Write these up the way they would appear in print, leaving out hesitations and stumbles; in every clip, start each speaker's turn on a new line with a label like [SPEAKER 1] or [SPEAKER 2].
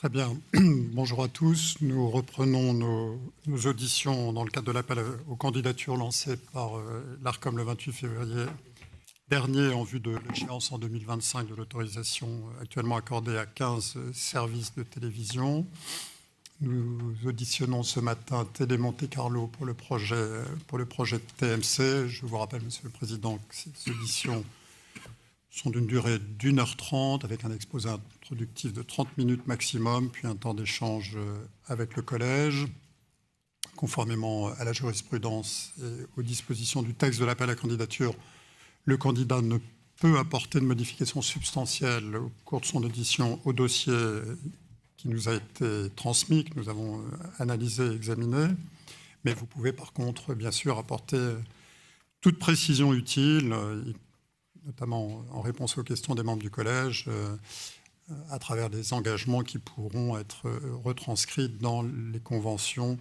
[SPEAKER 1] Très bien. Bonjour à tous. Nous reprenons nos auditions dans le cadre de l'appel aux candidatures lancé par l'ARCOM le 28 février dernier en vue de l'échéance en 2025 de l'autorisation actuellement accordée à 15 services de télévision. Nous auditionnons ce matin Télé Monte Carlo pour le projet de TMC. Je vous rappelle, Monsieur le Président, que ces auditions sont d'une durée d'1h30 avec un exposé introductif de 30 minutes maximum, puis un temps d'échange avec le collège. Conformément à la jurisprudence et aux dispositions du texte de l'appel à candidature, le candidat ne peut apporter de modifications substantielles au cours de son audition au dossier qui nous a été transmis, que nous avons analysé et examiné. Mais vous pouvez par contre, bien sûr, apporter toute précision utile, notamment en réponse aux questions des membres du collège, à travers des engagements qui pourront être retranscrits dans les conventions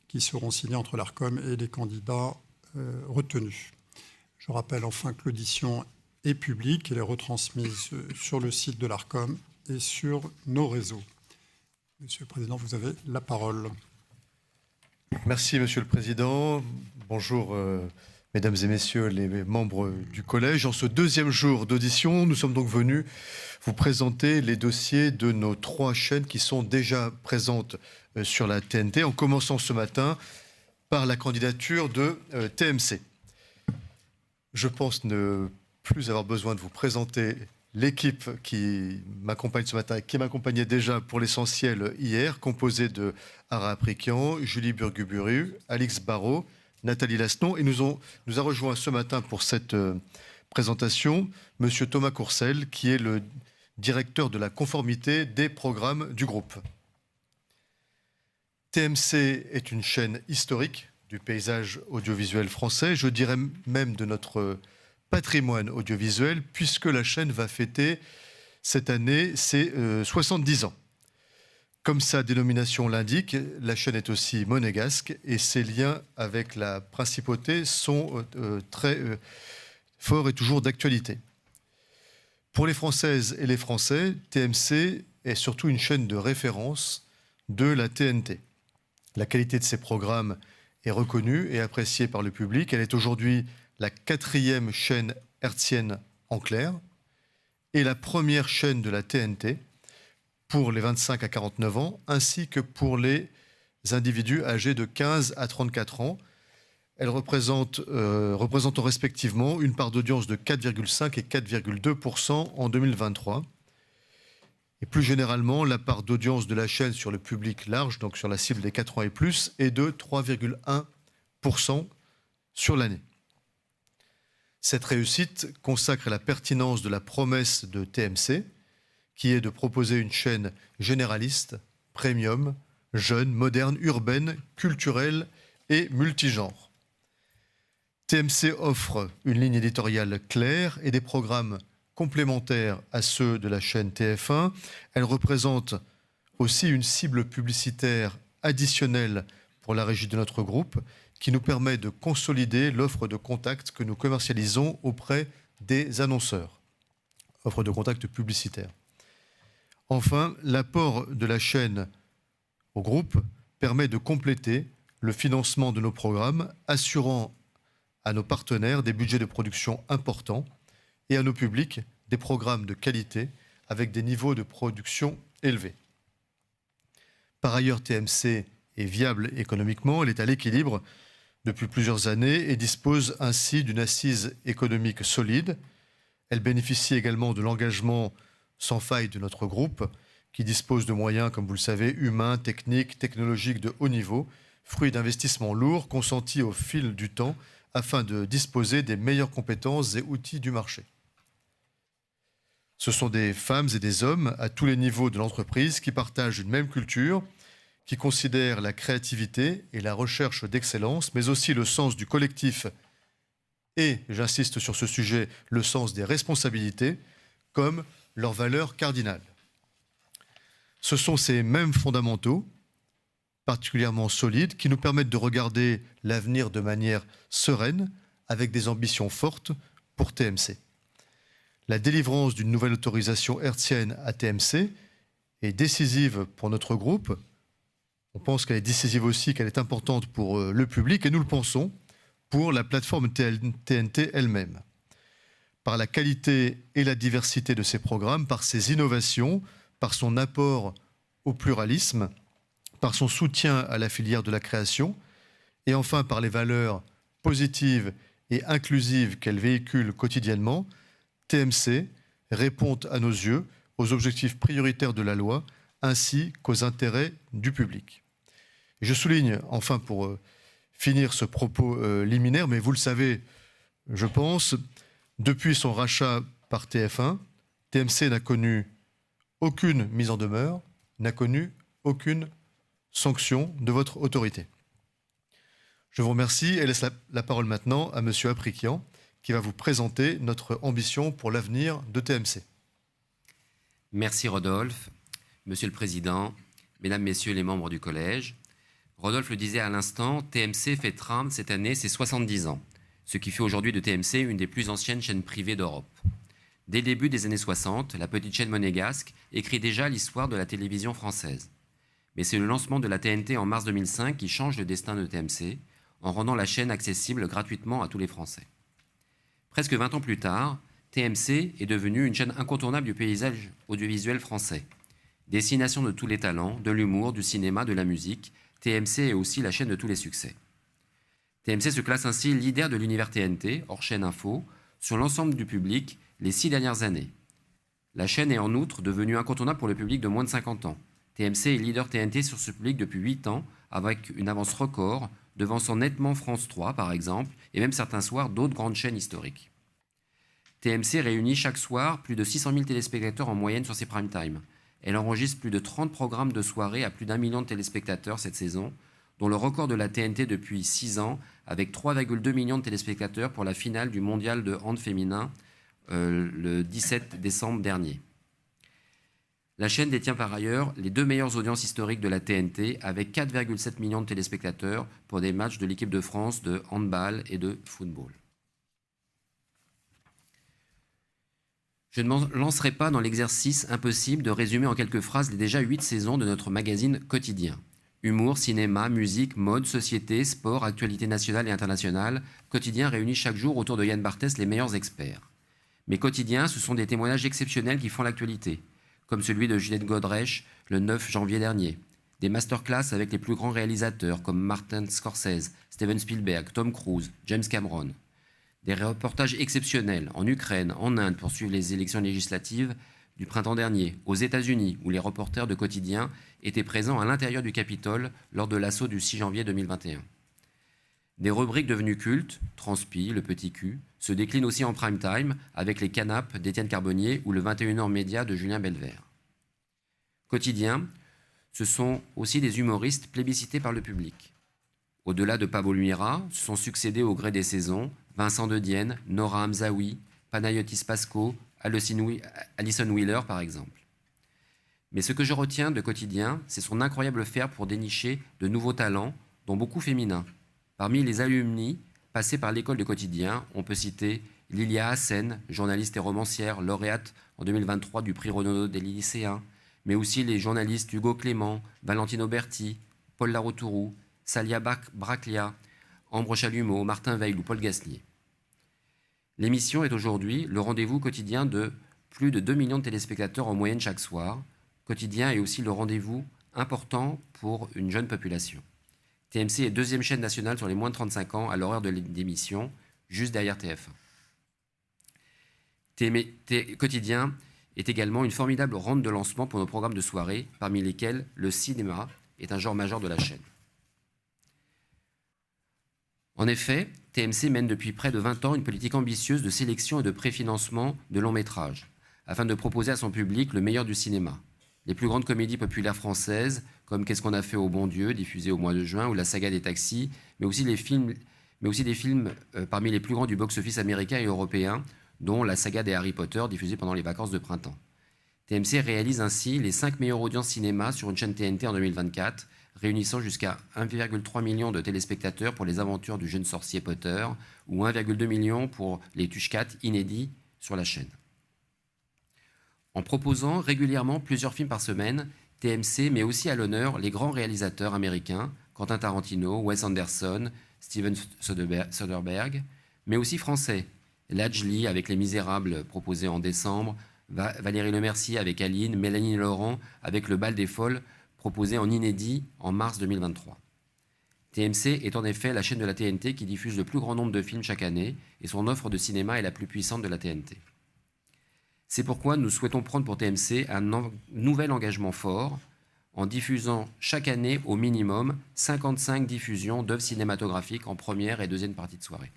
[SPEAKER 1] qui seront signées entre l'ARCOM et les candidats retenus. Je rappelle enfin que l'audition est publique, elle est retransmise sur le site de l'ARCOM et sur nos réseaux. Monsieur le Président, vous avez la parole.
[SPEAKER 2] Merci, Monsieur le Président. Bonjour, Mesdames et Messieurs les membres du Collège. En ce deuxième jour d'audition, nous sommes donc venus vous présenter les dossiers de nos 3 chaînes qui sont déjà présentes sur la TNT, en commençant ce matin par la candidature de TMC. Je pense ne plus avoir besoin de vous présenter l'équipe qui m'accompagne ce matin, qui m'accompagnait déjà pour l'essentiel hier, composée de Ara Aprikian, Julie Burguburu, Alix Barrault, Nathalie Lasnon, et nous a rejoint ce matin pour cette présentation Monsieur Thomas Courcel, qui est le directeur de la conformité des programmes du groupe. TMC est une chaîne historique du paysage audiovisuel français, je dirais même de notre patrimoine audiovisuel, puisque la chaîne va fêter cette année ses 70 ans. Comme sa dénomination l'indique, la chaîne est aussi monégasque et ses liens avec la principauté sont très forts et toujours d'actualité. Pour les Françaises et les Français, TMC est surtout une chaîne de référence de la TNT. La qualité de ses programmes est reconnue et appréciée par le public. Elle est aujourd'hui la 4e chaîne hertzienne en clair et la première chaîne de la TNT pour les 25 à 49 ans, ainsi que pour les individus âgés de 15 à 34 ans. Elles représentent respectivement une part d'audience de 4,5 et 4,2% en 2023. Et plus généralement, la part d'audience de la chaîne sur le public large, donc sur la cible des 4 ans et plus, est de 3,1% sur l'année. Cette réussite consacre la pertinence de la promesse de TMC, qui est de proposer une chaîne généraliste, premium, jeune, moderne, urbaine, culturelle et multigenre. TMC offre une ligne éditoriale claire et des programmes complémentaires à ceux de la chaîne TF1. Elle représente aussi une cible publicitaire additionnelle pour la régie de notre groupe, qui nous permet de consolider l'offre de contact que nous commercialisons auprès des annonceurs, offre de contact publicitaire. Enfin, l'apport de la chaîne au groupe permet de compléter le financement de nos programmes, assurant à nos partenaires des budgets de production importants et à nos publics des programmes de qualité avec des niveaux de production élevés. Par ailleurs, TMC est viable économiquement, elle est à l'équilibre depuis plusieurs années et dispose ainsi d'une assise économique solide. Elle bénéficie également de l'engagement sans faille de notre groupe, qui dispose de moyens, comme vous le savez, humains, techniques, technologiques de haut niveau, fruit d'investissements lourds consentis au fil du temps afin de disposer des meilleures compétences et outils du marché. Ce sont des femmes et des hommes à tous les niveaux de l'entreprise qui partagent une même culture, qui considèrent la créativité et la recherche d'excellence, mais aussi le sens du collectif et, j'insiste sur ce sujet, le sens des responsabilités, comme leurs valeurs cardinales. Ce sont ces mêmes fondamentaux, particulièrement solides, qui nous permettent de regarder l'avenir de manière sereine, avec des ambitions fortes pour TMC. La délivrance d'une nouvelle autorisation hertzienne à TMC est décisive pour notre groupe. On pense qu'elle est décisive aussi, qu'elle est importante pour le public, et nous le pensons pour la plateforme TNT elle-même. Par la qualité et la diversité de ses programmes, par ses innovations, par son apport au pluralisme, par son soutien à la filière de la création, et enfin par les valeurs positives et inclusives qu'elle véhicule quotidiennement, TMC répond à nos yeux aux objectifs prioritaires de la loi ainsi qu'aux intérêts du public. Et je souligne enfin pour finir ce propos liminaire, mais vous le savez, je pense, depuis son rachat par TF1, TMC n'a connu aucune mise en demeure, n'a connu aucune sanction de votre autorité. Je vous remercie et laisse la parole maintenant à M. Aprikian, qui va vous présenter notre ambition pour l'avenir de TMC.
[SPEAKER 3] Merci Rodolphe. Monsieur le Président, Mesdames, Messieurs les membres du Collège, Rodolphe le disait à l'instant, TMC fêtera cette année ses 70 ans, ce qui fait aujourd'hui de TMC une des plus anciennes chaînes privées d'Europe. Dès le début des années 60, la petite chaîne monégasque écrit déjà l'histoire de la télévision française. Mais c'est le lancement de la TNT en mars 2005 qui change le destin de TMC, en rendant la chaîne accessible gratuitement à tous les Français. Presque 20 ans plus tard, TMC est devenue une chaîne incontournable du paysage audiovisuel français. Destination de tous les talents, de l'humour, du cinéma, de la musique, TMC est aussi la chaîne de tous les succès. TMC se classe ainsi leader de l'univers TNT, hors chaîne info, sur l'ensemble du public les 6 dernières années. La chaîne est en outre devenue incontournable pour le public de moins de 50 ans. TMC est leader TNT sur ce public depuis 8 ans, avec une avance record, devançant nettement France 3 par exemple, et même certains soirs d'autres grandes chaînes historiques. TMC réunit chaque soir plus de 600 000 téléspectateurs en moyenne sur ses prime time. Elle enregistre plus de 30 programmes de soirée à plus d'1 million de téléspectateurs cette saison, dont le record de la TNT depuis 6 ans, avec 3,2 millions de téléspectateurs pour la finale du mondial de hand féminin le 17 décembre dernier. La chaîne détient par ailleurs les 2 meilleures audiences historiques de la TNT, avec 4,7 millions de téléspectateurs pour des matchs de l'équipe de France de handball et de football. Je ne m'en lancerai pas dans l'exercice impossible de résumer en quelques phrases les déjà 8 saisons de notre magazine quotidien. Humour, cinéma, musique, mode, société, sport, actualité nationale et internationale, Quotidien réunit chaque jour autour de Yann Barthès les meilleurs experts. Mais Quotidien, ce sont des témoignages exceptionnels qui font l'actualité, comme celui de Juliette Godrèche le 9 janvier dernier. Des masterclass avec les plus grands réalisateurs comme Martin Scorsese, Steven Spielberg, Tom Cruise, James Cameron. Des reportages exceptionnels en Ukraine, en Inde pour suivre les élections législatives du printemps dernier, aux États-Unis où les reporters de Quotidien étaient présents à l'intérieur du Capitole lors de l'assaut du 6 janvier 2021. Des rubriques devenues cultes, Transpi, Le Petit Cul, se déclinent aussi en prime time avec les Canapes d'Étienne Carbonnier ou le 21h Média de Julien Belvert. Quotidien, ce sont aussi des humoristes plébiscités par le public. Au-delà de Pablo Mira, se sont succédés au gré des saisons Vincent De Dienne, Nora Hamzaoui, Panayotis Pasco, Alison Wheeler par exemple. Mais ce que je retiens de Quotidien, c'est son incroyable faire pour dénicher de nouveaux talents, dont beaucoup féminins. Parmi les alumni passés par l'école de Quotidien, on peut citer Lilia Hassen, journaliste et romancière, lauréate en 2023 du prix Renaudot des lycéens, mais aussi les journalistes Hugo Clément, Valentino Berti, Paul Laroutourou, Salia Braclia, Ambre Chalumeau, Martin Veil ou Paul Gasnier. L'émission est aujourd'hui le rendez-vous quotidien de plus de 2 millions de téléspectateurs en moyenne chaque soir. Quotidien est aussi le rendez-vous important pour une jeune population. TMC est 2e chaîne nationale sur les moins de 35 ans à l'horaire de l'émission, juste derrière TF1. Quotidien est également une formidable rampe de lancement pour nos programmes de soirée, parmi lesquels le cinéma est un genre majeur de la chaîne. En effet, TMC mène depuis près de 20 ans une politique ambitieuse de sélection et de préfinancement de longs métrages, afin de proposer à son public le meilleur du cinéma. Les plus grandes comédies populaires françaises, comme Qu'est-ce qu'on a fait au bon Dieu, diffusé au mois de juin, ou La saga des taxis, mais aussi des films parmi les plus grands du box-office américain et européen, dont La saga des Harry Potter, diffusée pendant les vacances de printemps. TMC réalise ainsi les 5 meilleures audiences cinéma sur une chaîne TNT en 2024, réunissant jusqu'à 1,3 million de téléspectateurs pour les aventures du jeune sorcier Potter ou 1,2 million pour les Tushkat inédits sur la chaîne. En proposant régulièrement plusieurs films par semaine, TMC met aussi à l'honneur les grands réalisateurs américains, Quentin Tarantino, Wes Anderson, Steven Soderbergh, mais aussi français, Lajli avec Les Misérables proposé en décembre, Valérie Lemercier avec Aline, Mélanie Laurent avec Le Bal des Folles proposé en inédit en mars 2023. TMC est en effet la chaîne de la TNT qui diffuse le plus grand nombre de films chaque année et son offre de cinéma est la plus puissante de la TNT. C'est pourquoi nous souhaitons prendre pour TMC un nouvel engagement fort en diffusant chaque année au minimum 55 diffusions d'œuvres cinématographiques en première et deuxième partie de soirée.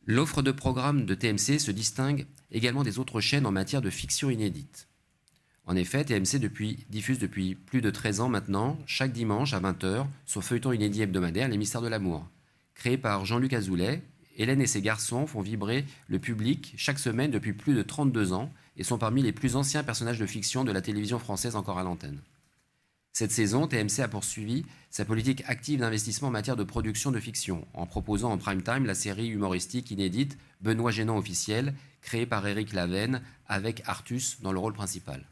[SPEAKER 3] L'offre de programme de TMC se distingue également des autres chaînes en matière de fiction inédite. En effet, TMC diffuse depuis plus de 13 ans maintenant, chaque dimanche à 20h, son feuilleton inédit hebdomadaire Les Mystères de l'amour. Créé par Jean-Luc Azoulay, Hélène et ses garçons font vibrer le public chaque semaine depuis plus de 32 ans et sont parmi les plus anciens personnages de fiction de la télévision française encore à l'antenne. Cette saison, TMC a poursuivi sa politique active d'investissement en matière de production de fiction, en proposant en prime time la série humoristique inédite Benoît Gênant officiel, créée par Éric Lavenne, avec Artus dans le rôle principal.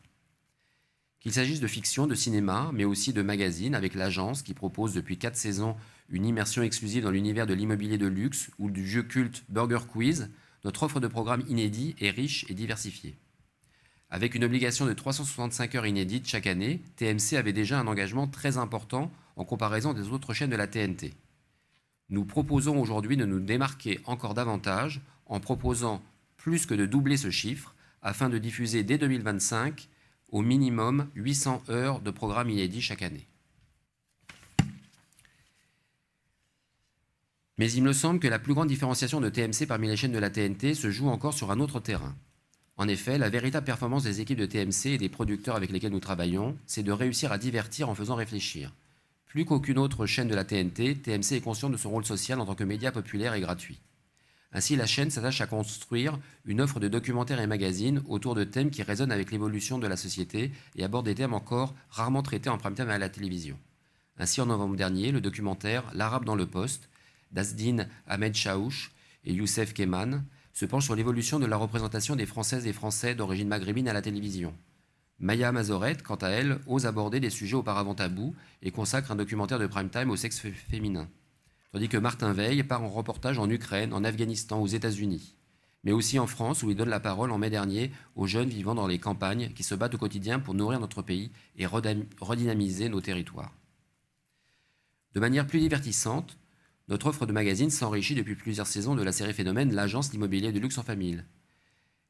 [SPEAKER 3] Qu'il s'agisse de fiction, de cinéma, mais aussi de magazine, avec l'Agence qui propose depuis 4 saisons une immersion exclusive dans l'univers de l'immobilier de luxe ou du jeu culte Burger Quiz, notre offre de programmes inédits est riche et diversifiée. Avec une obligation de 365 heures inédites chaque année, TMC avait déjà un engagement très important en comparaison des autres chaînes de la TNT. Nous proposons aujourd'hui de nous démarquer encore davantage en proposant plus que de doubler ce chiffre afin de diffuser dès 2025 au minimum 800 heures de programmes inédits chaque année. Mais il me semble que la plus grande différenciation de TMC parmi les chaînes de la TNT se joue encore sur un autre terrain. En effet, la véritable performance des équipes de TMC et des producteurs avec lesquels nous travaillons, c'est de réussir à divertir en faisant réfléchir. Plus qu'aucune autre chaîne de la TNT, TMC est consciente de son rôle social en tant que média populaire et gratuit. Ainsi, la chaîne s'attache à construire une offre de documentaires et magazines autour de thèmes qui résonnent avec l'évolution de la société et abordent des thèmes encore rarement traités en prime time à la télévision. Ainsi, en novembre dernier, le documentaire L'Arabe dans le poste, d'Asdine Ahmed Chaouch et Youssef Keman, se penche sur l'évolution de la représentation des Françaises et Français d'origine maghrébine à la télévision. Maya Mazoret, quant à elle, ose aborder des sujets auparavant tabous et consacre un documentaire de prime time au sexe féminin. Tandis que Martin Veil part en reportage en Ukraine, en Afghanistan, aux États-Unis, mais aussi en France où il donne la parole en mai dernier aux jeunes vivant dans les campagnes qui se battent au quotidien pour nourrir notre pays et redynamiser nos territoires. De manière plus divertissante, notre offre de magazines s'enrichit depuis plusieurs saisons de la série phénomène L'Agence d'immobilier de luxe en famille.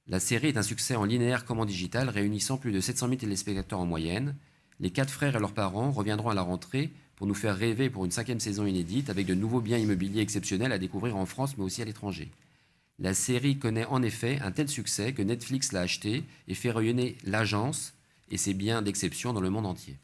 [SPEAKER 3] La série est un succès en linéaire comme en digital, réunissant plus de 700 000 téléspectateurs en moyenne. Les 4 frères et leurs parents reviendront à la rentrée pour nous faire rêver pour une 5e saison inédite avec de nouveaux biens immobiliers exceptionnels à découvrir en France mais aussi à l'étranger. La série connaît en effet un tel succès que Netflix l'a acheté et fait rayonner l'Agence et ses biens d'exception dans le monde entier.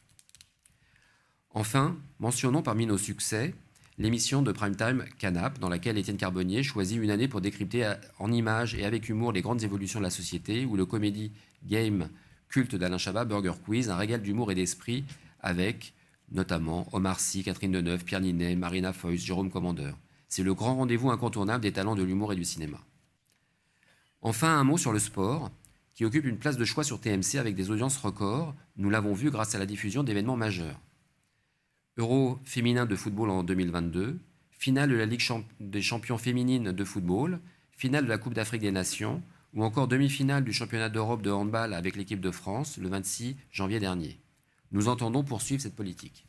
[SPEAKER 3] Enfin, mentionnons parmi nos succès l'émission de Primetime Canap, dans laquelle Étienne Carbonnier choisit une année pour décrypter en images et avec humour les grandes évolutions de la société, ou le comédie game culte d'Alain Chabat, Burger Quiz, un régal d'humour et d'esprit avec notamment Omar Sy, Catherine Deneuve, Pierre Ninet, Marina Foïs, Jérôme Commandeur. C'est le grand rendez-vous incontournable des talents de l'humour et du cinéma. Enfin, un mot sur le sport, qui occupe une place de choix sur TMC avec des audiences records. Nous l'avons vu grâce à la diffusion d'événements majeurs. Euro féminin de football en 2022, finale de la Ligue des champions féminines de football, finale de la Coupe d'Afrique des Nations, ou encore demi-finale du championnat d'Europe de handball avec l'équipe de France le 26 janvier dernier. Nous entendons poursuivre cette politique.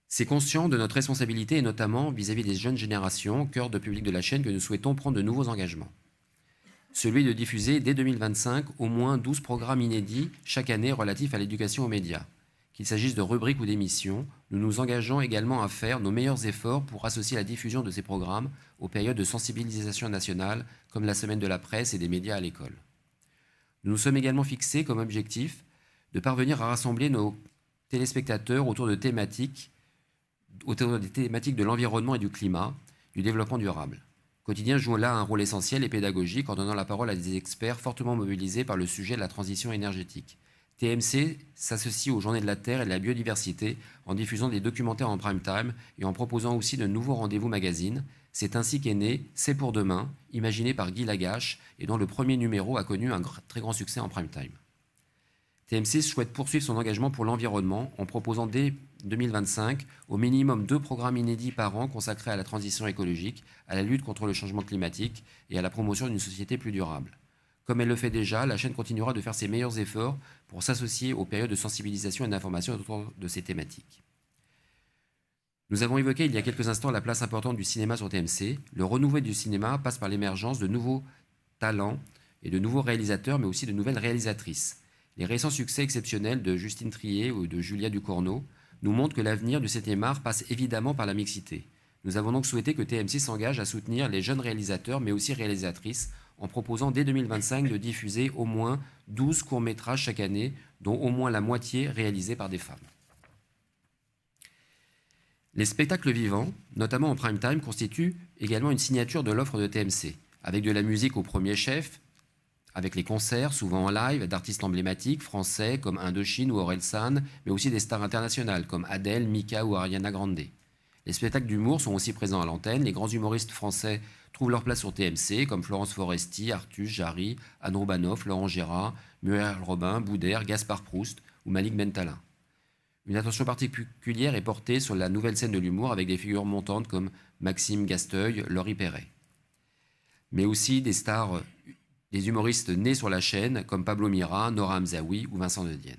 [SPEAKER 3] C'est conscient de notre responsabilité et notamment vis-à-vis des jeunes générations, cœur de public de la chaîne, que nous souhaitons prendre de nouveaux engagements. Celui de diffuser dès 2025 au moins 12 programmes inédits chaque année relatifs à l'éducation aux médias. Qu'il s'agisse de rubriques ou d'émissions, nous nous engageons également à faire nos meilleurs efforts pour associer la diffusion de ces programmes aux périodes de sensibilisation nationale, comme la semaine de la presse et des médias à l'école. Nous nous sommes également fixés comme objectif de parvenir à rassembler nos téléspectateurs autour des thématiques de l'environnement et du climat, du développement durable. Quotidien joue là un rôle essentiel et pédagogique en donnant la parole à des experts fortement mobilisés par le sujet de la transition énergétique. TMC s'associe aux Journées de la Terre et de la biodiversité en diffusant des documentaires en prime time et en proposant aussi de nouveaux rendez-vous magazines. C'est ainsi qu'est né C'est pour demain, imaginé par Guy Lagache et dont le premier numéro a connu un très grand succès en prime time. TMC souhaite poursuivre son engagement pour l'environnement en proposant dès 2025 au minimum 2 programmes inédits par an consacrés à la transition écologique, à la lutte contre le changement climatique et à la promotion d'une société plus durable. Comme elle le fait déjà, la chaîne continuera de faire ses meilleurs efforts pour s'associer aux périodes de sensibilisation et d'information autour de ces thématiques. Nous avons évoqué il y a quelques instants la place importante du cinéma sur TMC. Le renouveau du cinéma passe par l'émergence de nouveaux talents et de nouveaux réalisateurs, mais aussi de nouvelles réalisatrices. Les récents succès exceptionnels de Justine Triet ou de Julia Ducournau nous montrent que l'avenir du 7e art passe évidemment par la mixité. Nous avons donc souhaité que TMC s'engage à soutenir les jeunes réalisateurs, mais aussi réalisatrices, en proposant dès 2025 de diffuser au moins 12 courts-métrages chaque année, dont au moins la moitié réalisés par des femmes. Les spectacles vivants, notamment en prime time, constituent également une signature de l'offre de TMC, avec de la musique au premier chef, avec les concerts, souvent en live, d'artistes emblématiques français comme Indochine ou Orelsan, mais aussi des stars internationales comme Adèle, Mika ou Ariana Grande. Les spectacles d'humour sont aussi présents à l'antenne. Les grands humoristes français trouvent leur place sur TMC, comme Florence Foresti, Artus, Jarry, Anne Romanoff, Laurent Gérard, Muriel Robin, Boudère, Gaspard Proust ou Malik Bentala. Une attention particulière est portée sur la nouvelle scène de l'humour avec des figures montantes comme Maxime Gasteuil, Laurie Perret. Mais aussi des stars, des humoristes nés sur la chaîne comme Pablo Mira, Nora Hamzaoui ou Vincent de Dienne.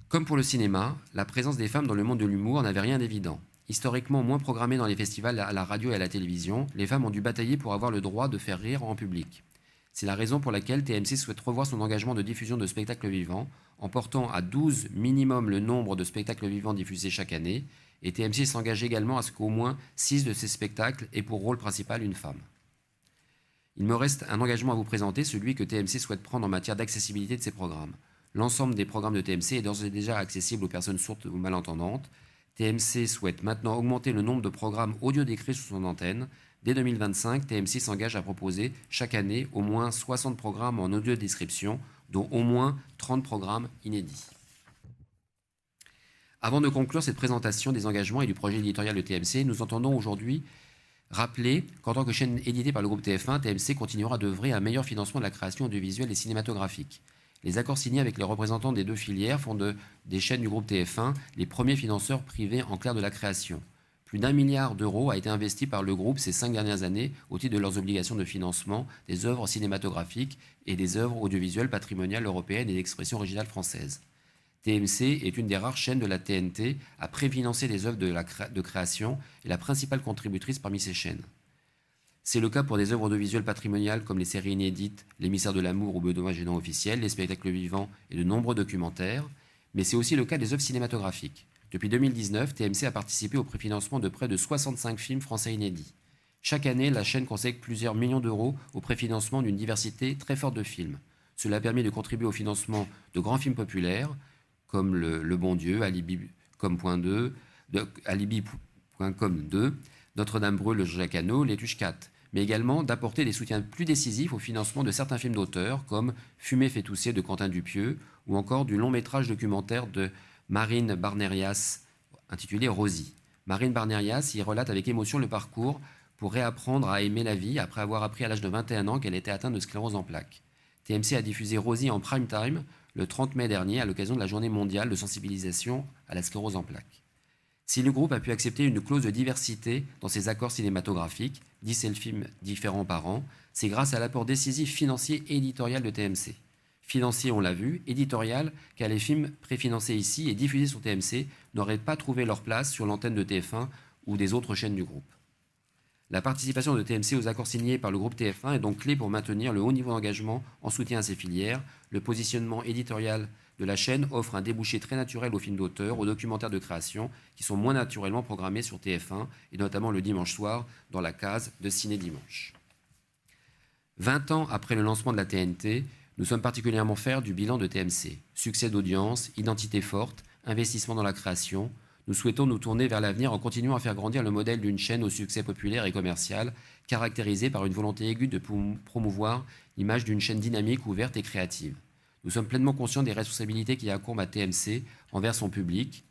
[SPEAKER 3] Comme pour le cinéma, la présence des femmes dans le monde de l'humour n'avait rien d'évident. Historiquement moins programmées dans les festivals, à la radio et à la télévision, les femmes ont dû batailler pour avoir le droit de faire rire en public. C'est la raison pour laquelle TMC souhaite revoir son engagement de diffusion de spectacles vivants, en portant à 12 minimum le nombre de spectacles vivants diffusés chaque année, et TMC s'engage également à ce qu'au moins 6 de ces spectacles aient pour rôle principal une femme. Il me reste un engagement à vous présenter, celui que TMC souhaite prendre en matière d'accessibilité de ses programmes. L'ensemble des programmes de TMC est d'ores et déjà accessible aux personnes sourdes ou malentendantes. TMC souhaite maintenant augmenter le nombre de programmes audio décrits sur son antenne. Dès 2025, TMC s'engage à proposer chaque année au moins 60 programmes en audio description, dont au moins 30 programmes inédits. Avant de conclure cette présentation des engagements et du projet éditorial de TMC, nous entendons aujourd'hui rappeler qu'en tant que chaîne éditée par le groupe TF1, TMC continuera d'œuvrer à un meilleur financement de la création audiovisuelle et cinématographique. Les accords signés avec les représentants des deux filières font des chaînes du groupe TF1 les premiers financeurs privés en clair de la création. Plus d'1 milliard d'euros a été investi par le groupe ces 5 dernières années au titre de leurs obligations de financement des œuvres cinématographiques et des œuvres audiovisuelles patrimoniales européennes et d'expression originale française. TMC est une des rares chaînes de la TNT à préfinancer les œuvres de création et la principale contributrice parmi ces chaînes. C'est le cas pour des œuvres audiovisuelles patrimoniales comme les séries inédites, L'émissaire de l'amour ou Benoît Gênant officiel, les spectacles vivants et de nombreux documentaires, mais c'est aussi le cas des œuvres cinématographiques. Depuis 2019, TMC a participé au préfinancement de près de 65 films français inédits. Chaque année, la chaîne consacre plusieurs millions d'euros au préfinancement d'une diversité très forte de films. Cela permet de contribuer au financement de grands films populaires, comme Le Bon Dieu, Alibi.com 2, Alibi.com 2, Notre-Dame brûle de Jacques Hano, Les Tuches 4, mais également d'apporter des soutiens plus décisifs au financement de certains films d'auteurs, comme Fumer fait tousser de Quentin Dupieux, ou encore du long-métrage documentaire de Marine Barnerias, intitulé Rosie. Marine Barnerias y relate avec émotion le parcours pour réapprendre à aimer la vie après avoir appris à l'âge de 21 ans qu'elle était atteinte de sclérose en plaques. TMC a diffusé Rosie en prime time le 30 mai dernier à l'occasion de la journée mondiale de sensibilisation à la sclérose en plaques. Si le groupe a pu accepter une clause de diversité dans ses accords cinématographiques, 10 films différents par an, c'est grâce à l'apport décisif financier et éditorial de TMC. Financier, on l'a vu, éditorial, car les films préfinancés ici et diffusés sur TMC n'auraient pas trouvé leur place sur l'antenne de TF1 ou des autres chaînes du groupe. La participation de TMC aux accords signés par le groupe TF1 est donc clé pour maintenir le haut niveau d'engagement en soutien à ces filières. Le positionnement éditorial de la chaîne offre un débouché très naturel aux films d'auteur, aux documentaires de création, qui sont moins naturellement programmés sur TF1, et notamment le dimanche soir, dans la case de Ciné Dimanche. 20 ans après le lancement de la TNT, nous sommes particulièrement fiers du bilan de TMC. Succès d'audience, identité forte, investissement dans la création. Nous souhaitons nous tourner vers l'avenir en continuant à faire grandir le modèle d'une chaîne au succès populaire et commercial, caractérisée par une volonté aiguë de promouvoir l'image d'une chaîne dynamique, ouverte et créative. Nous sommes pleinement conscients des responsabilités qui incombent à TMC envers son public.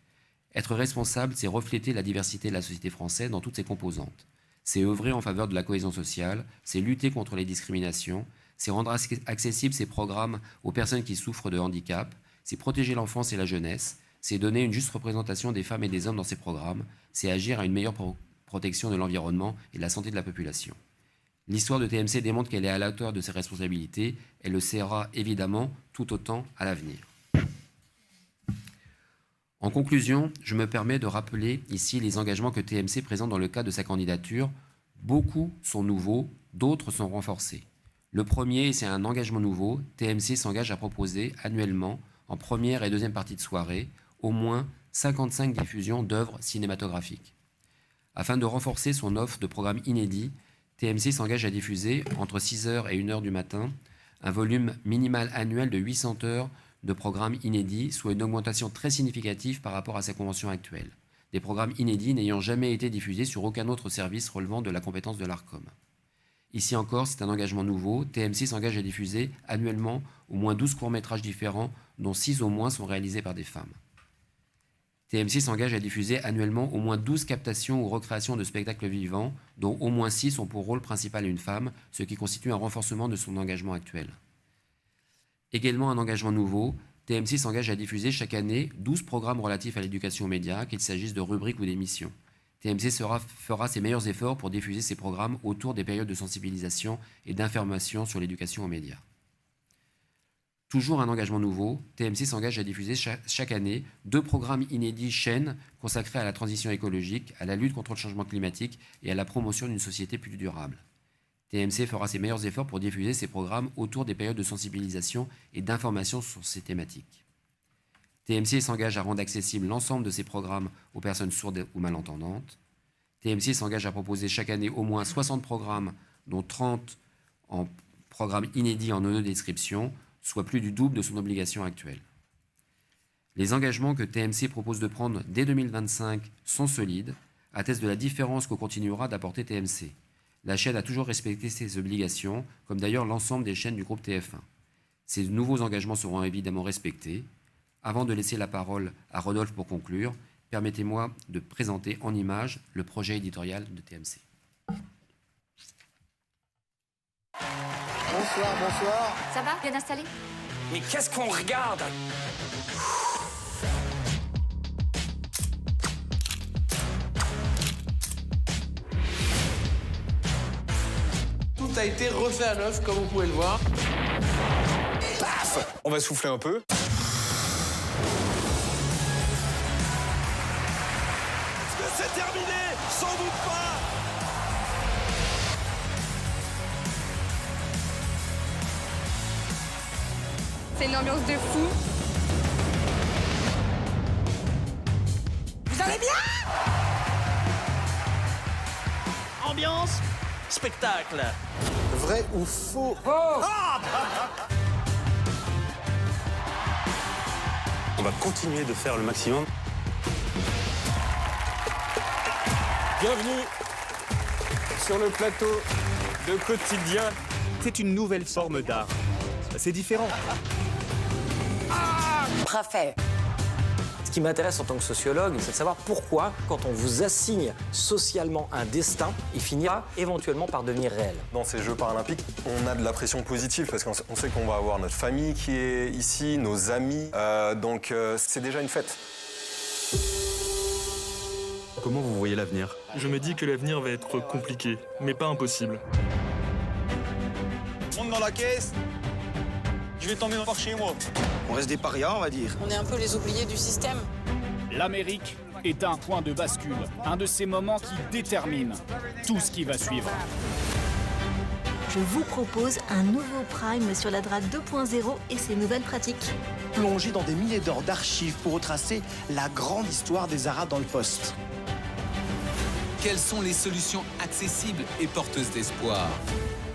[SPEAKER 3] Être responsable, c'est refléter la diversité de la société française dans toutes ses composantes. C'est œuvrer en faveur de la cohésion sociale, c'est lutter contre les discriminations, c'est rendre accessibles ces programmes aux personnes qui souffrent de handicap, c'est protéger l'enfance et la jeunesse, c'est donner une juste représentation des femmes et des hommes dans ces programmes, c'est agir à une meilleure protection de l'environnement et de la santé de la population. L'histoire de TMC démontre qu'elle est à la hauteur de ses responsabilités. Elle le sera évidemment tout autant à l'avenir. En conclusion, je me permets de rappeler ici les engagements que TMC présente dans le cadre de sa candidature. Beaucoup sont nouveaux, d'autres sont renforcés. Le premier, c'est un engagement nouveau. TMC s'engage à proposer annuellement, en première et deuxième partie de soirée, au moins 55 diffusions d'œuvres cinématographiques. Afin de renforcer son offre de programmes inédits, TMC s'engage à diffuser, entre 6h et 1h du matin, un volume minimal annuel de 800 heures de programmes inédits, soit une augmentation très significative par rapport à sa convention actuelle. Des programmes inédits n'ayant jamais été diffusés sur aucun autre service relevant de la compétence de l'Arcom. Ici encore, c'est un engagement nouveau. TMC s'engage à diffuser annuellement au moins 12 courts-métrages différents, dont 6 au moins sont réalisés par des femmes. TMC s'engage à diffuser annuellement au moins 12 captations ou recréations de spectacles vivants, dont au moins 6 ont pour rôle principal une femme, ce qui constitue un renforcement de son engagement actuel. Également un engagement nouveau, TMC s'engage à diffuser chaque année 12 programmes relatifs à l'éducation aux médias, qu'il s'agisse de rubriques ou d'émissions. TMC fera ses meilleurs efforts pour diffuser ces programmes autour des périodes de sensibilisation et d'information sur l'éducation aux médias. Toujours un engagement nouveau, TMC s'engage à diffuser chaque année 2 programmes inédits chaînes consacrés à la transition écologique, à la lutte contre le changement climatique et à la promotion d'une société plus durable. TMC fera ses meilleurs efforts pour diffuser ces programmes autour des périodes de sensibilisation et d'information sur ces thématiques. TMC s'engage à rendre accessible l'ensemble de ces programmes aux personnes sourdes ou malentendantes. TMC s'engage à proposer chaque année au moins 60 programmes, dont 30 en programmes inédits en audio-description, soit plus du double de son obligation actuelle. Les engagements que TMC propose de prendre dès 2025 sont solides, attestent de la différence que continuera d'apporter TMC. La chaîne a toujours respecté ses obligations, comme d'ailleurs l'ensemble des chaînes du groupe TF1. Ces nouveaux engagements seront évidemment respectés. Avant de laisser la parole à Rodolphe pour conclure, permettez-moi de présenter en images le projet éditorial de TMC.
[SPEAKER 4] Bonsoir, bonsoir.
[SPEAKER 5] Ça va, bien installé?
[SPEAKER 6] Mais qu'est-ce qu'on regarde?
[SPEAKER 7] Tout a été refait à neuf, comme vous pouvez le voir.
[SPEAKER 6] Paf! On va souffler un peu.
[SPEAKER 8] Est-ce que c'est terminé? Sans doute pas.
[SPEAKER 5] C'est une ambiance de fou.
[SPEAKER 8] Vous allez bien? Ambiance, spectacle.
[SPEAKER 4] Vrai ou faux?
[SPEAKER 9] On va continuer de faire le maximum.
[SPEAKER 6] Bienvenue sur le plateau de Quotidien.
[SPEAKER 9] C'est une nouvelle forme d'art. C'est différent.
[SPEAKER 5] Parfait.
[SPEAKER 10] Ce qui m'intéresse en tant que sociologue, c'est de savoir pourquoi, quand on vous assigne socialement un destin, il finira éventuellement par devenir réel.
[SPEAKER 11] Dans ces Jeux paralympiques, on a de la pression positive parce qu'on sait qu'on va avoir notre famille qui est ici, nos amis, donc c'est déjà une fête.
[SPEAKER 9] Comment vous voyez l'avenir?
[SPEAKER 12] Je me dis que l'avenir va être compliqué, mais pas impossible.
[SPEAKER 8] Monte dans la caisse. Je vais t'emmener par chez moi.
[SPEAKER 4] On reste des parias, on va dire.
[SPEAKER 5] On est un peu les oubliés du système.
[SPEAKER 13] L'Amérique est un point de bascule, un de ces moments qui déterminent tout ce qui va suivre.
[SPEAKER 14] Je vous propose un nouveau Prime sur la DRAC 2.0 et ses nouvelles pratiques.
[SPEAKER 4] Plongé dans des milliers d'heures d'archives pour retracer la grande histoire des Arabes dans le poste.
[SPEAKER 7] Quelles sont les solutions accessibles et porteuses d'espoir?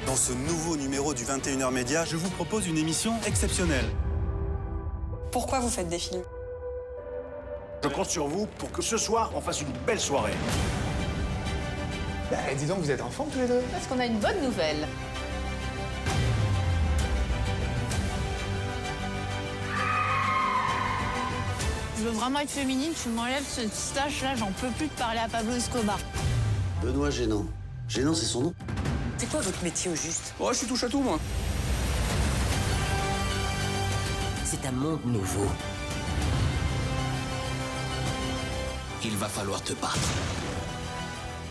[SPEAKER 8] Dans ce nouveau numéro du 21h Média, je vous propose une émission exceptionnelle.
[SPEAKER 5] Pourquoi vous faites des films?
[SPEAKER 4] Je compte sur vous pour que ce soir, on fasse une belle soirée.
[SPEAKER 7] Dis donc, vous êtes en forme tous les deux?
[SPEAKER 5] Parce qu'on a une bonne nouvelle.
[SPEAKER 15] Je veux vraiment être féminine, tu m'enlèves cette stache-là, j'en peux plus de parler à Pablo Escobar.
[SPEAKER 16] Benoît Génant. Génant, c'est son nom?
[SPEAKER 15] C'est quoi votre métier au juste?
[SPEAKER 6] Oh, je suis touche à tout, moi.
[SPEAKER 16] C'est un monde nouveau. Il va falloir te battre.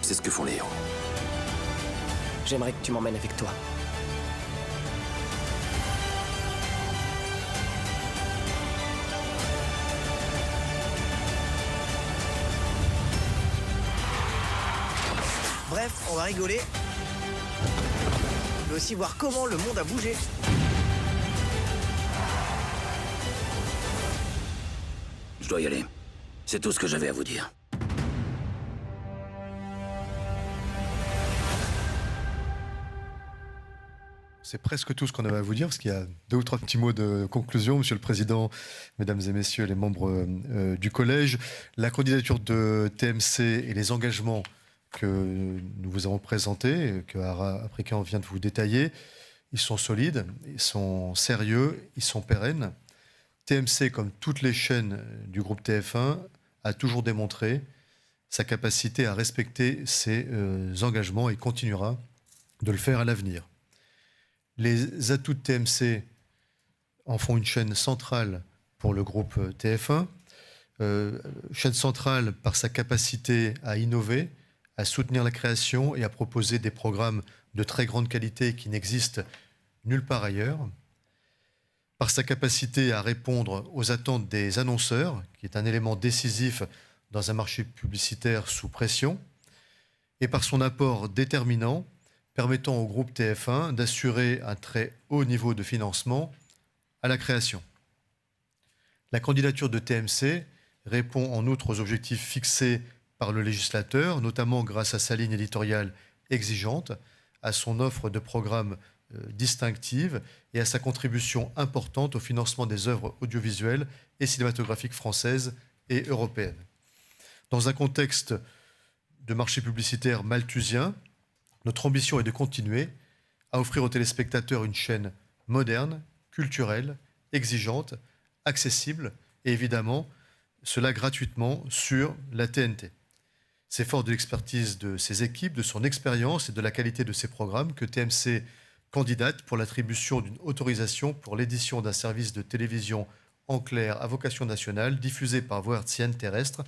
[SPEAKER 16] C'est ce que font les héros.
[SPEAKER 10] J'aimerais que tu m'emmènes avec toi.
[SPEAKER 4] Bref, on va rigoler. Mais aussi voir comment le monde a bougé.
[SPEAKER 16] Je dois y aller. C'est tout ce que j'avais à vous dire.
[SPEAKER 2] C'est presque tout ce qu'on avait à vous dire, parce qu'il y a 2 ou 3 petits mots de conclusion, Monsieur le Président, Mesdames et Messieurs les membres du Collège. La candidature de TMC et les engagements que nous vous avons présentés, que Hara Africain vient de vous détailler, ils sont solides, ils sont sérieux, ils sont pérennes. TMC, comme toutes les chaînes du groupe TF1, a toujours démontré sa capacité à respecter ses engagements et continuera de le faire à l'avenir. Les atouts de TMC en font une chaîne centrale pour le groupe TF1, chaîne centrale par sa capacité à innover, à soutenir la création et à proposer des programmes de très grande qualité qui n'existent nulle part ailleurs, par sa capacité à répondre aux attentes des annonceurs, qui est un élément décisif dans un marché publicitaire sous pression, et par son apport déterminant permettant au groupe TF1 d'assurer un très haut niveau de financement à la création. La candidature de TMC répond en outre aux objectifs fixés par le législateur, notamment grâce à sa ligne éditoriale exigeante, à son offre de programmes distinctive et à sa contribution importante au financement des œuvres audiovisuelles et cinématographiques françaises et européennes. Dans un contexte de marché publicitaire malthusien, notre ambition est de continuer à offrir aux téléspectateurs une chaîne moderne, culturelle, exigeante, accessible et évidemment, cela gratuitement sur la TNT. C'est fort de l'expertise de ses équipes, de son expérience et de la qualité de ses programmes que TMC candidate pour l'attribution d'une autorisation pour l'édition d'un service de télévision en clair à vocation nationale diffusé par voie hertzienne terrestre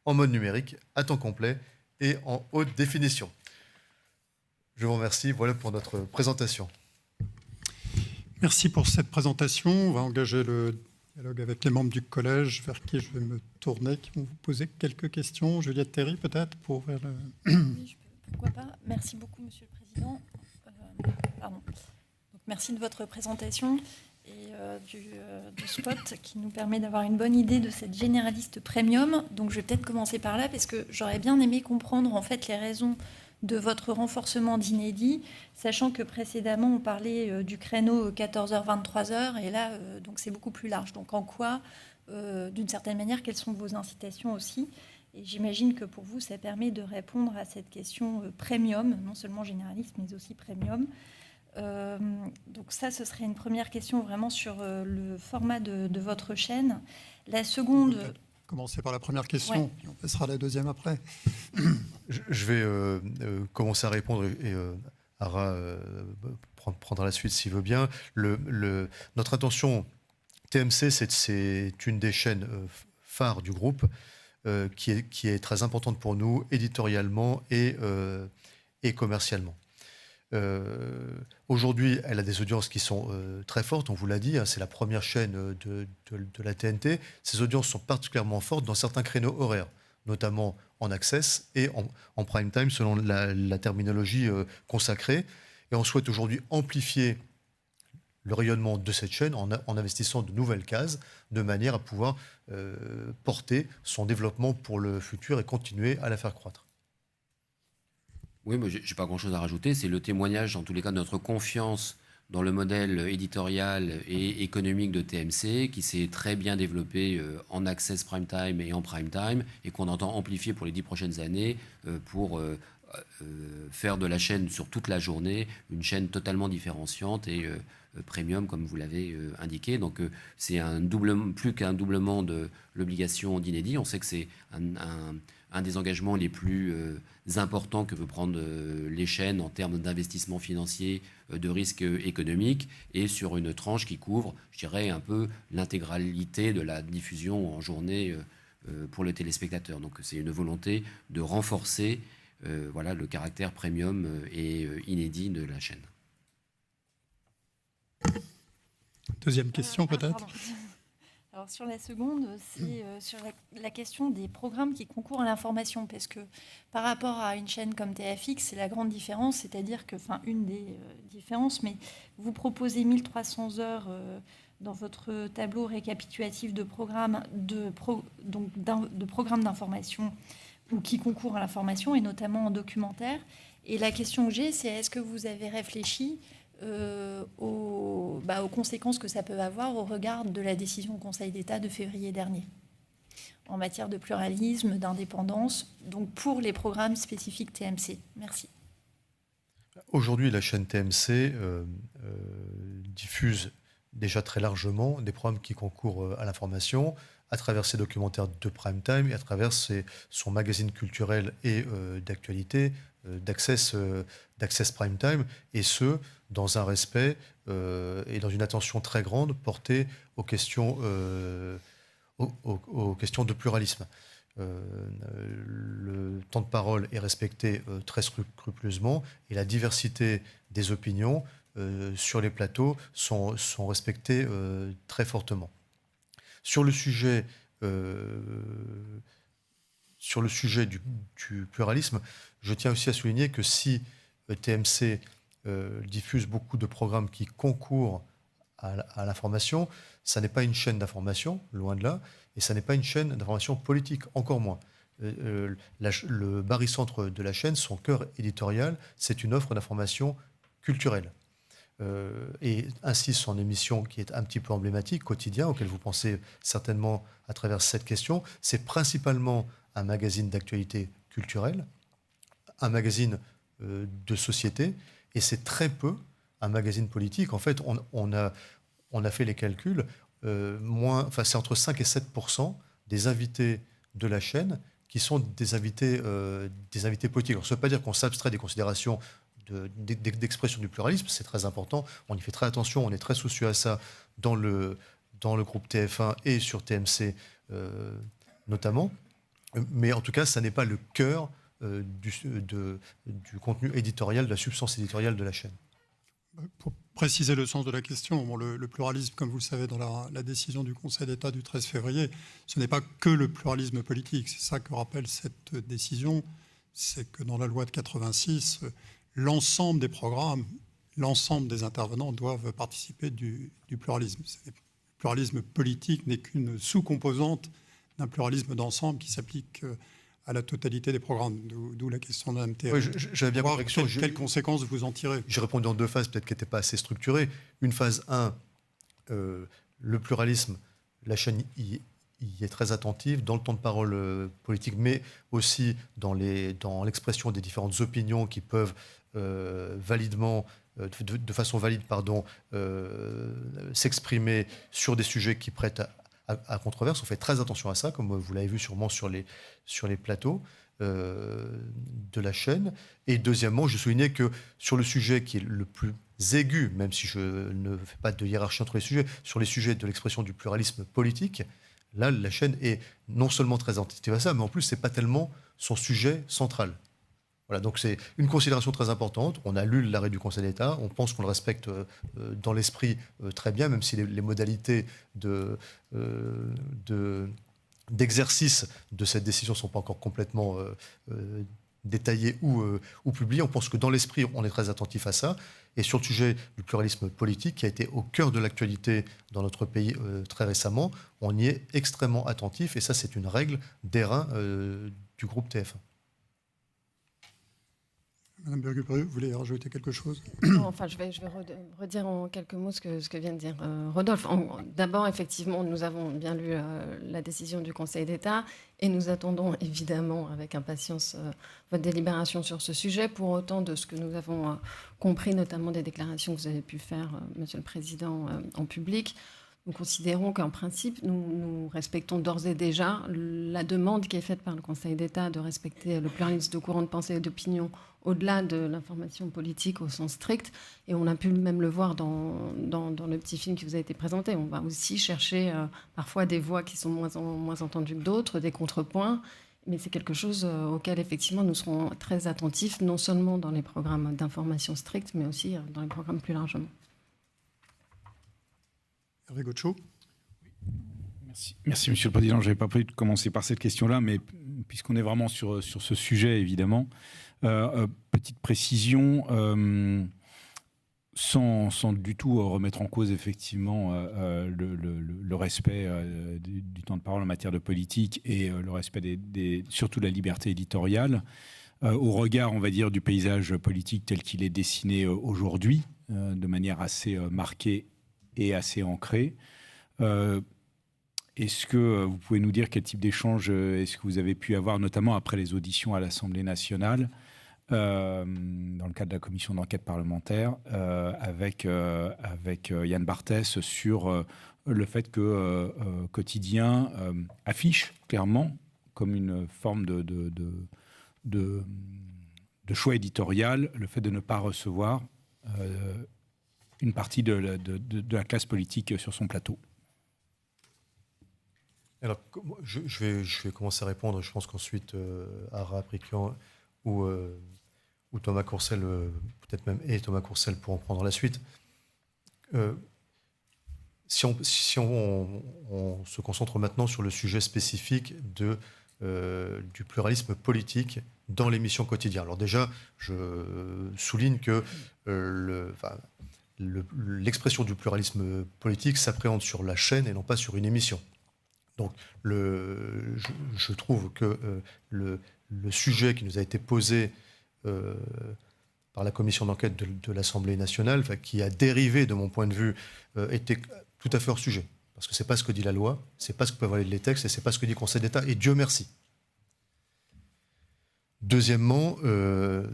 [SPEAKER 2] en mode numérique, à temps complet et en haute définition. Je vous remercie. Voilà pour notre présentation.
[SPEAKER 1] Merci pour cette présentation. On va engager le dialogue avec les membres du collège vers qui je vais me tourner, qui vont vous poser quelques questions. Juliette Théry, peut-être, pour vers le...
[SPEAKER 17] Oui, pourquoi pas. Merci beaucoup, Monsieur le Président. Donc, merci de votre présentation et du spot qui nous permet d'avoir une bonne idée de cette généraliste premium. Donc, je vais peut-être commencer par là parce que j'aurais bien aimé comprendre en fait les raisons de votre renforcement d'inédit, sachant que précédemment on parlait du créneau 14h-23h et là donc c'est beaucoup plus large. Donc en quoi, d'une certaine manière, quelles sont vos incitations aussi? Et j'imagine que pour vous ça permet de répondre à cette question premium, non seulement généraliste mais aussi premium. Donc ça, ce serait une première question vraiment sur le format de votre chaîne. La seconde...
[SPEAKER 1] Commencer par la première question,
[SPEAKER 17] ouais.
[SPEAKER 1] Puis on passera à la deuxième après.
[SPEAKER 2] Je vais commencer à répondre et Hara prendra la suite s'il veut bien. Notre intention, TMC, c'est une des chaînes phares du groupe qui est très importante pour nous, éditorialement et commercialement. Aujourd'hui, elle a des audiences qui sont très fortes, on vous l'a dit, hein, c'est la première chaîne de la TNT. Ces audiences sont particulièrement fortes dans certains créneaux horaires, notamment en access et en prime time, selon la terminologie consacrée. Et on souhaite aujourd'hui amplifier le rayonnement de cette chaîne en investissant de nouvelles cases, de manière à pouvoir porter son développement pour le futur et continuer à la faire croître.
[SPEAKER 3] Oui, mais je n'ai pas grand-chose à rajouter. C'est le témoignage, en tous les cas, de notre confiance dans le modèle éditorial et économique de TMC, qui s'est très bien développé en access prime time et en prime time, et qu'on entend amplifier pour les 10 prochaines années pour faire de la chaîne sur toute la journée une chaîne totalement différenciante et premium, comme vous l'avez indiqué. Donc c'est plus qu'un doublement de l'obligation d'inédit. On sait que c'est un des engagements les plus importants que peut prendre les chaînes en termes d'investissement financier, de risque économique, et sur une tranche qui couvre, je dirais, un peu l'intégralité de la diffusion en journée pour le téléspectateur. Donc c'est une volonté de renforcer le caractère premium et inédit de la chaîne.
[SPEAKER 1] Deuxième question peut-être.
[SPEAKER 17] Alors sur la seconde, c'est sur la question des programmes qui concourent à l'information, parce que par rapport à une chaîne comme TFX, c'est la grande différence, c'est-à-dire que, une des différences, mais vous proposez 1300 heures dans votre tableau récapitulatif de programmes programmes d'information ou qui concourent à l'information, et notamment en documentaire. Et la question que j'ai, c'est est-ce que vous avez réfléchi aux conséquences que ça peut avoir au regard de la décision du Conseil d'État de février dernier en matière de pluralisme, d'indépendance, donc pour les programmes spécifiques TMC. Merci.
[SPEAKER 2] Aujourd'hui, la chaîne TMC diffuse déjà très largement des programmes qui concourent à l'information à travers ses documentaires de prime time et à travers son magazine culturel et d'actualité d'Access Prime Time, et ce, dans un respect et dans une attention très grande portée aux questions de pluralisme. Le temps de parole est respecté très scrupuleusement, et la diversité des opinions sur les plateaux sont respectées très fortement. Sur le sujet du pluralisme, je tiens aussi à souligner que si TMC diffuse beaucoup de programmes qui concourent à l'information, ça n'est pas une chaîne d'information, loin de là, et ça n'est pas une chaîne d'information politique, encore moins. Le barycentre de la chaîne, son cœur éditorial, c'est une offre d'information culturelle. Et ainsi son émission qui est un petit peu emblématique, Quotidien, auquel vous pensez certainement à travers cette question, c'est principalement un magazine d'actualité culturelle, un magazine de société, et c'est très peu un magazine politique. En fait, on a fait les calculs, c'est entre 5 et 7% des invités de la chaîne qui sont des invités politiques. Alors, ça ne veut pas dire qu'on s'abstrait des considérations d'expression du pluralisme, c'est très important, on y fait très attention, on est très soucieux à ça dans le groupe TF1 et sur TMC notamment, mais en tout cas, ça n'est pas le cœur du contenu éditorial, de la substance éditoriale de la chaîne.
[SPEAKER 1] Pour préciser le sens de la question, le pluralisme, comme vous le savez, dans la décision du Conseil d'État du 13 février, ce n'est pas que le pluralisme politique. C'est ça que rappelle cette décision, c'est que dans la loi de 86, l'ensemble des programmes, l'ensemble des intervenants doivent participer du pluralisme. Le pluralisme politique n'est qu'une sous-composante d'un pluralisme d'ensemble qui s'applique à la totalité des programmes, d'où la question de la MTA.
[SPEAKER 2] Oui, j'avais bien compris.
[SPEAKER 1] Quelles conséquences vous en tirez?
[SPEAKER 2] J'ai répondu en deux phases, peut-être qu'elle n'était pas assez structurée. Une phase 1, le pluralisme, la chaîne y est très attentive dans le temps de parole politique, mais aussi dans l'expression des différentes opinions qui peuvent validement, de façon valide, s'exprimer sur des sujets qui prêtent à controverse. On fait très attention à ça, comme vous l'avez vu sûrement sur les plateaux de la chaîne. Et deuxièmement, je soulignais que sur le sujet qui est le plus aigu, même si je ne fais pas de hiérarchie entre les sujets, sur les sujets de l'expression du pluralisme politique, là, la chaîne est non seulement très attentive à ça, mais en plus, ce n'est pas tellement son sujet central. Voilà, donc c'est une considération très importante. On a lu l'arrêt du Conseil d'État, on pense qu'on le respecte dans l'esprit très bien, même si les modalités d'exercice de cette décision ne sont pas encore complètement détaillées ou publiées. On pense que dans l'esprit, on est très attentif à ça. Et sur le sujet du pluralisme politique, qui a été au cœur de l'actualité dans notre pays très récemment, on y est extrêmement attentif. Et ça, c'est une règle d'airain du groupe TF1.
[SPEAKER 1] Madame Burgu-Perru, vous voulez rajouter quelque chose?
[SPEAKER 18] Non, enfin, je vais redire en quelques mots ce que vient de dire Rodolphe. D'abord, effectivement, nous avons bien lu la décision du Conseil d'État et nous attendons évidemment avec impatience votre délibération sur ce sujet. Pour autant, de ce que nous avons compris, notamment des déclarations que vous avez pu faire, Monsieur le Président, en public, nous considérons qu'en principe, nous respectons d'ores et déjà la demande qui est faite par le Conseil d'État de respecter le pluralisme de courants de pensée et d'opinion au-delà de l'information politique au sens strict. Et on a pu même le voir dans le petit film qui vous a été présenté. On va aussi chercher parfois des voix qui sont moins entendues que d'autres, des contrepoints. Mais c'est quelque chose auquel, effectivement, nous serons très attentifs, non seulement dans les programmes d'information stricte, mais aussi dans les programmes plus largement.
[SPEAKER 1] Hervé Goetschel.
[SPEAKER 19] Merci, Monsieur le Président. Je n'avais pas prévu de commencer par cette question-là, mais puisqu'on est vraiment sur ce sujet, évidemment, petite précision, sans du tout remettre en cause, effectivement, le respect du temps de parole en matière de politique et le respect surtout de la liberté éditoriale, au regard, on va dire, du paysage politique tel qu'il est dessiné aujourd'hui, de manière assez marquée et assez ancré. Est-ce que vous pouvez nous dire quel type d'échange est-ce que vous avez pu avoir, notamment après les auditions à l'Assemblée nationale, dans le cadre de la commission d'enquête parlementaire, avec Yann Barthès sur le fait que Quotidien affiche clairement comme une forme de choix éditorial le fait de ne pas recevoir une partie de la classe politique sur son plateau.
[SPEAKER 2] Alors, je vais commencer à répondre. Je pense qu'ensuite, Ara Aprikian ou Thomas Courcel, peut-être même Thomas Courcel pourront prendre la suite. Si on se concentre maintenant sur le sujet spécifique du pluralisme politique dans l'émission Quotidien. Alors déjà, je souligne que l'expression du pluralisme politique s'appréhende sur la chaîne et non pas sur une émission. Donc, je trouve que le sujet qui nous a été posé par la commission d'enquête de l'Assemblée nationale, qui a dérivé, de mon point de vue, était tout à fait hors sujet. Parce que ce n'est pas ce que dit la loi, ce n'est pas ce que peuvent aller les textes, et ce n'est pas ce que dit le Conseil d'État, et Dieu merci. Deuxièmement, et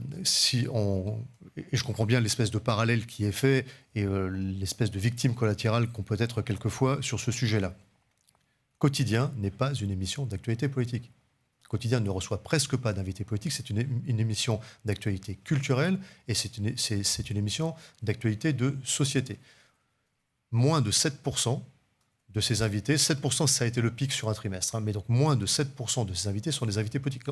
[SPEAKER 2] je comprends bien l'espèce de parallèle qui est fait et l'espèce de victime collatérale qu'on peut être quelquefois sur ce sujet-là. Quotidien n'est pas une émission d'actualité politique. Quotidien ne reçoit presque pas d'invités politiques. C'est une émission d'actualité culturelle et c'est une émission d'actualité de société. Moins de 7% de ces invités, 7% ça a été le pic sur un trimestre, mais donc moins de 7% de ces invités sont des invités politiques.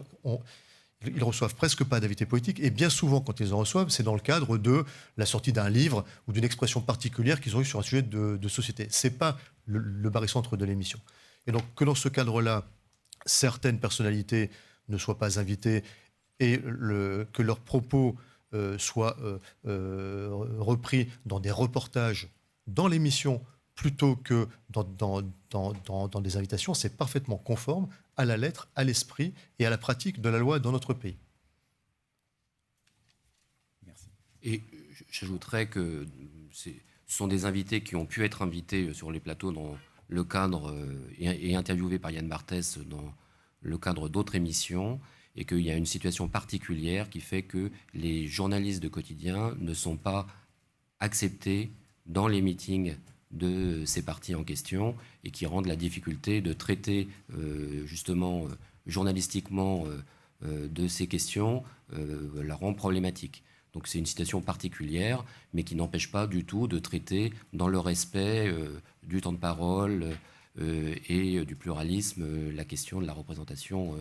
[SPEAKER 2] Ils reçoivent presque pas d'invités politiques et bien souvent, quand ils en reçoivent, c'est dans le cadre de la sortie d'un livre ou d'une expression particulière qu'ils ont eue sur un sujet de société. Ce n'est pas le barycentre de l'émission. Et donc que dans ce cadre-là, certaines personnalités ne soient pas invitées et que leurs propos soient repris dans des reportages dans l'émission plutôt que dans des invitations, c'est parfaitement conforme à la lettre, à l'esprit et à la pratique de la loi dans notre pays.
[SPEAKER 3] Merci. Et j'ajouterais que ce sont des invités qui ont pu être invités sur les plateaux dans le cadre et interviewés par Yann Barthès dans le cadre d'autres émissions, et qu'il y a une situation particulière qui fait que les journalistes de Quotidien ne sont pas acceptés dans les meetings de ces partis en question et qui rendent la difficulté de traiter justement journalistiquement de ces questions la rend problématique. Donc c'est une situation particulière, mais qui n'empêche pas du tout de traiter dans le respect du temps de parole et du pluralisme la question de la représentation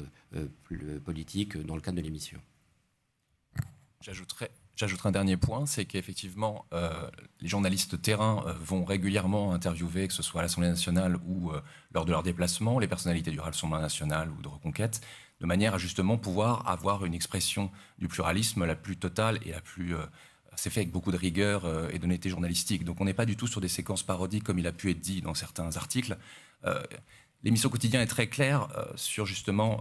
[SPEAKER 3] politique dans le cadre de l'émission.
[SPEAKER 20] J'ajouterai un dernier point, c'est qu'effectivement, les journalistes de terrain vont régulièrement interviewer, que ce soit à l'Assemblée nationale ou lors de leurs déplacements, les personnalités du Rassemblement national ou de Reconquête, de manière à justement pouvoir avoir une expression du pluralisme la plus totale et la plus... c'est fait avec beaucoup de rigueur et d'honnêteté journalistique. Donc on n'est pas du tout sur des séquences parodiques comme il a pu être dit dans certains articles. l'émission Quotidien est très claire sur justement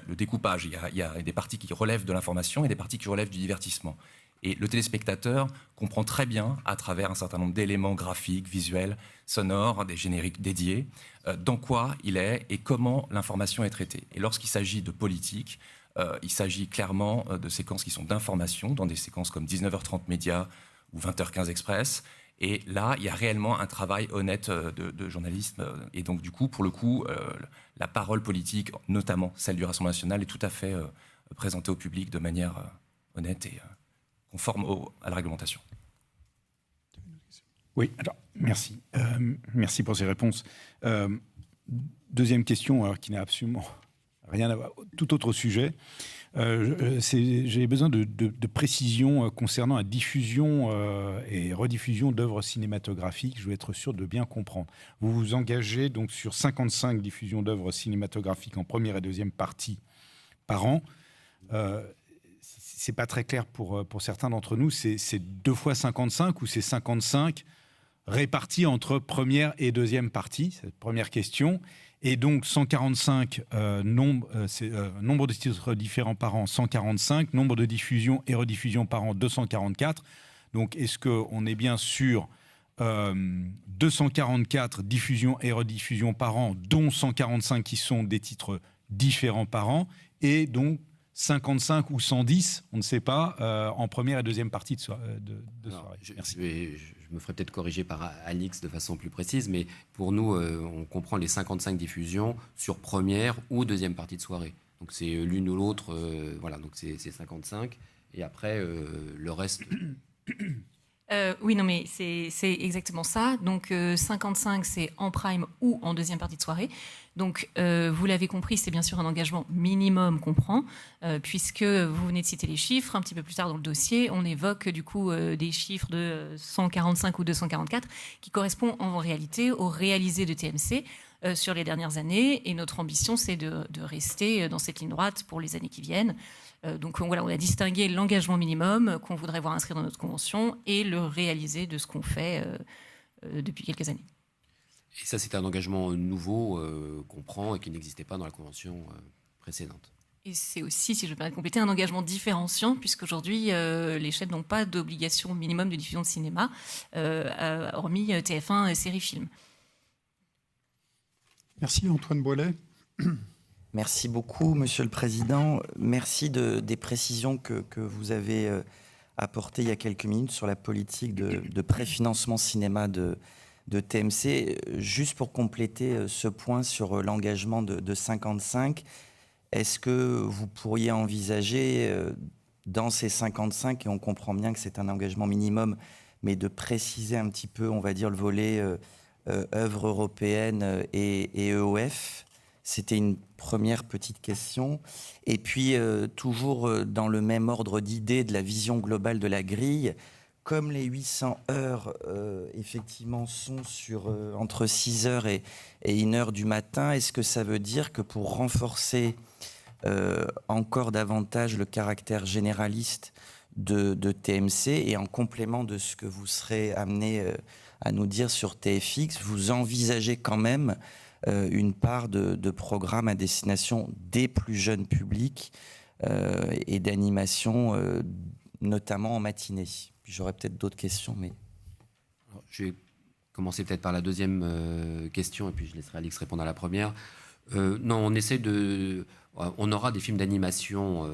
[SPEAKER 20] le découpage. Il y a des parties qui relèvent de l'information et des parties qui relèvent du divertissement. Et le téléspectateur comprend très bien, à travers un certain nombre d'éléments graphiques, visuels, sonores, des génériques dédiés, dans quoi il est et comment l'information est traitée. Et lorsqu'il s'agit de politique, il s'agit clairement de séquences qui sont d'information, dans des séquences comme 19h30 Média ou 20h15 Express. Et là, il y a réellement un travail honnête de journalisme. Et donc, du coup, pour le coup, la parole politique, notamment celle du Rassemblement national, est tout à fait présentée au public de manière honnête et conforme à la réglementation.
[SPEAKER 19] Oui, alors, merci. Merci pour ces réponses. Deuxième question, alors, qui n'a absolument rien à voir, tout autre sujet. J'ai besoin de précisions concernant la diffusion et rediffusion d'œuvres cinématographiques. Je veux être sûr de bien comprendre. Vous vous engagez donc sur 55 diffusions d'œuvres cinématographiques en première et deuxième partie par an. C'est pas très clair pour certains d'entre nous. C'est 2 fois 55 ou c'est 55 répartis entre première et deuxième partie? C'est la première question. Et donc 145 nombre de titres différents par an, 145, nombre de diffusions et rediffusions par an, 244. Donc est-ce qu'on est bien sur 244 diffusions et rediffusions par an, dont 145 qui sont des titres différents par an, et donc 55 ou 110, on ne sait pas, en première et deuxième partie de soirée. Merci.
[SPEAKER 3] Je me ferai peut-être corriger par Alix de façon plus précise, mais pour nous, on comprend les 55 diffusions sur première ou deuxième partie de soirée. Donc c'est l'une ou l'autre, voilà, donc c'est 55. Et après, le reste...
[SPEAKER 21] Oui, non, mais c'est exactement ça. Donc 55, c'est en prime ou en deuxième partie de soirée. Donc vous l'avez compris, c'est bien sûr un engagement minimum qu'on prend, puisque vous venez de citer les chiffres. Un petit peu plus tard dans le dossier, on évoque du coup des chiffres de 145 ou 244 qui correspondent en réalité au réalisé de TMC sur les dernières années. Et notre ambition, c'est de rester dans cette ligne droite pour les années qui viennent. Donc voilà, on a distingué l'engagement minimum qu'on voudrait voir inscrit dans notre convention et le réalisé de ce qu'on fait depuis quelques années.
[SPEAKER 3] Et ça, c'est un engagement nouveau qu'on prend et qui n'existait pas dans la convention précédente.
[SPEAKER 21] Et c'est aussi, si je peux me permettre de compléter, un engagement différenciant, puisqu'aujourd'hui, les chaînes n'ont pas d'obligation minimum de diffusion de cinéma, hormis TF1 et Série Film.
[SPEAKER 1] Merci Antoine Boilet.
[SPEAKER 22] Merci beaucoup, Monsieur le Président. Merci des précisions que vous avez apportées il y a quelques minutes sur la politique de préfinancement cinéma de TMC. Juste pour compléter ce point sur l'engagement de 55, est-ce que vous pourriez envisager dans ces 55, et on comprend bien que c'est un engagement minimum, mais de préciser un petit peu, on va dire, le volet œuvres européennes et EOF? C'était une première petite question. Et puis, toujours dans le même ordre d'idée de la vision globale de la grille, comme les 800 heures, effectivement, sont sur entre 6 heures et 1 heure du matin, est-ce que ça veut dire que pour renforcer encore davantage le caractère généraliste de TMC, et en complément de ce que vous serez amené à nous dire sur TFX, vous envisagez quand même une part de programmes à destination des plus jeunes publics et d'animation, notamment en matinée? J'aurais peut-être d'autres questions, mais...
[SPEAKER 3] Alors, je vais commencer peut-être par la deuxième question, et puis je laisserai Alix répondre à la première. Non, on essaie de... On aura des films d'animation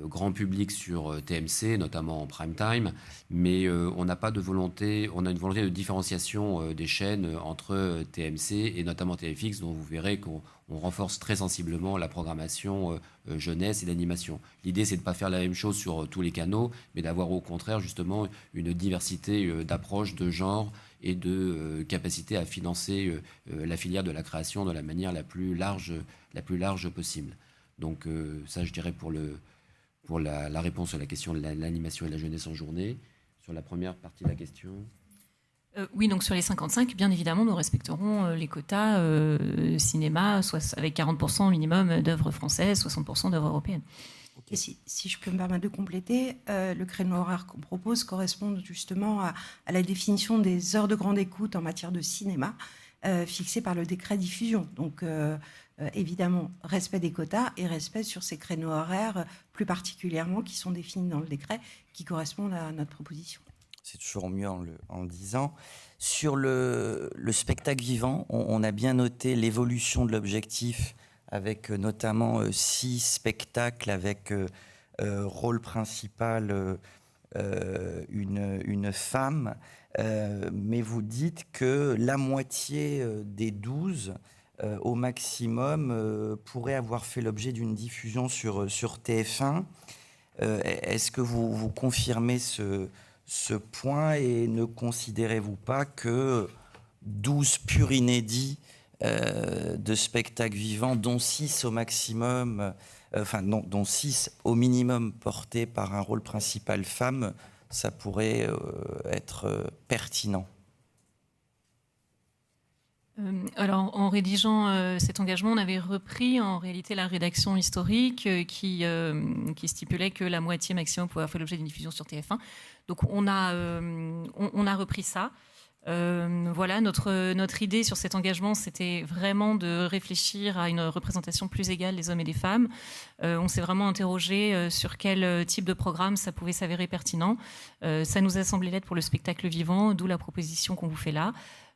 [SPEAKER 3] grand public sur TMC, notamment en prime time, mais on n'a pas de volonté, on a une volonté de différenciation des chaînes entre TMC et notamment TFX, dont vous verrez qu'on renforce très sensiblement la programmation jeunesse et d'animation. L'idée, c'est de ne pas faire la même chose sur tous les canaux, mais d'avoir au contraire justement une diversité d'approches, de genre et de capacité à financer la filière de la création de la manière la plus large possible. Donc ça, je dirais pour la réponse à la question de l'animation et de la jeunesse en journée. Sur la première partie de la question...
[SPEAKER 21] Oui, donc sur les 55, bien évidemment, nous respecterons les quotas cinéma, soit avec 40% minimum d'œuvres françaises, 60% d'œuvres européennes.
[SPEAKER 23] Et si je peux me permettre de compléter, le créneau horaire qu'on propose correspond justement à la définition des heures de grande écoute en matière de cinéma. fixés par le décret diffusion. Donc, évidemment, respect des quotas et respect sur ces créneaux horaires, plus particulièrement, qui sont définis dans le décret, qui correspondent à notre proposition.
[SPEAKER 22] C'est toujours mieux en le disant. Sur le spectacle vivant, on a bien noté l'évolution de l'objectif, avec notamment 6 spectacles avec rôle principal une femme, mais vous dites que la moitié des 12 au maximum pourrait avoir fait l'objet d'une diffusion sur TF1. Est-ce que vous confirmez ce point, et ne considérez-vous pas que 12 purs inédits de spectacles vivants, dont 6 au maximum, dont 6 au minimum portés par un rôle principal femme, ça pourrait être pertinent?
[SPEAKER 21] Alors, en rédigeant cet engagement, on avait repris en réalité la rédaction historique qui stipulait que la moitié maximum pouvait faire l'objet d'une diffusion sur TF1. Donc, on a repris ça. Voilà, notre idée sur cet engagement, c'était vraiment de réfléchir à une représentation plus égale des hommes et des femmes. On s'est vraiment interrogé sur quel type de programme ça pouvait s'avérer pertinent. Ça nous a semblé l'être pour le spectacle vivant, d'où la proposition qu'on vous fait là.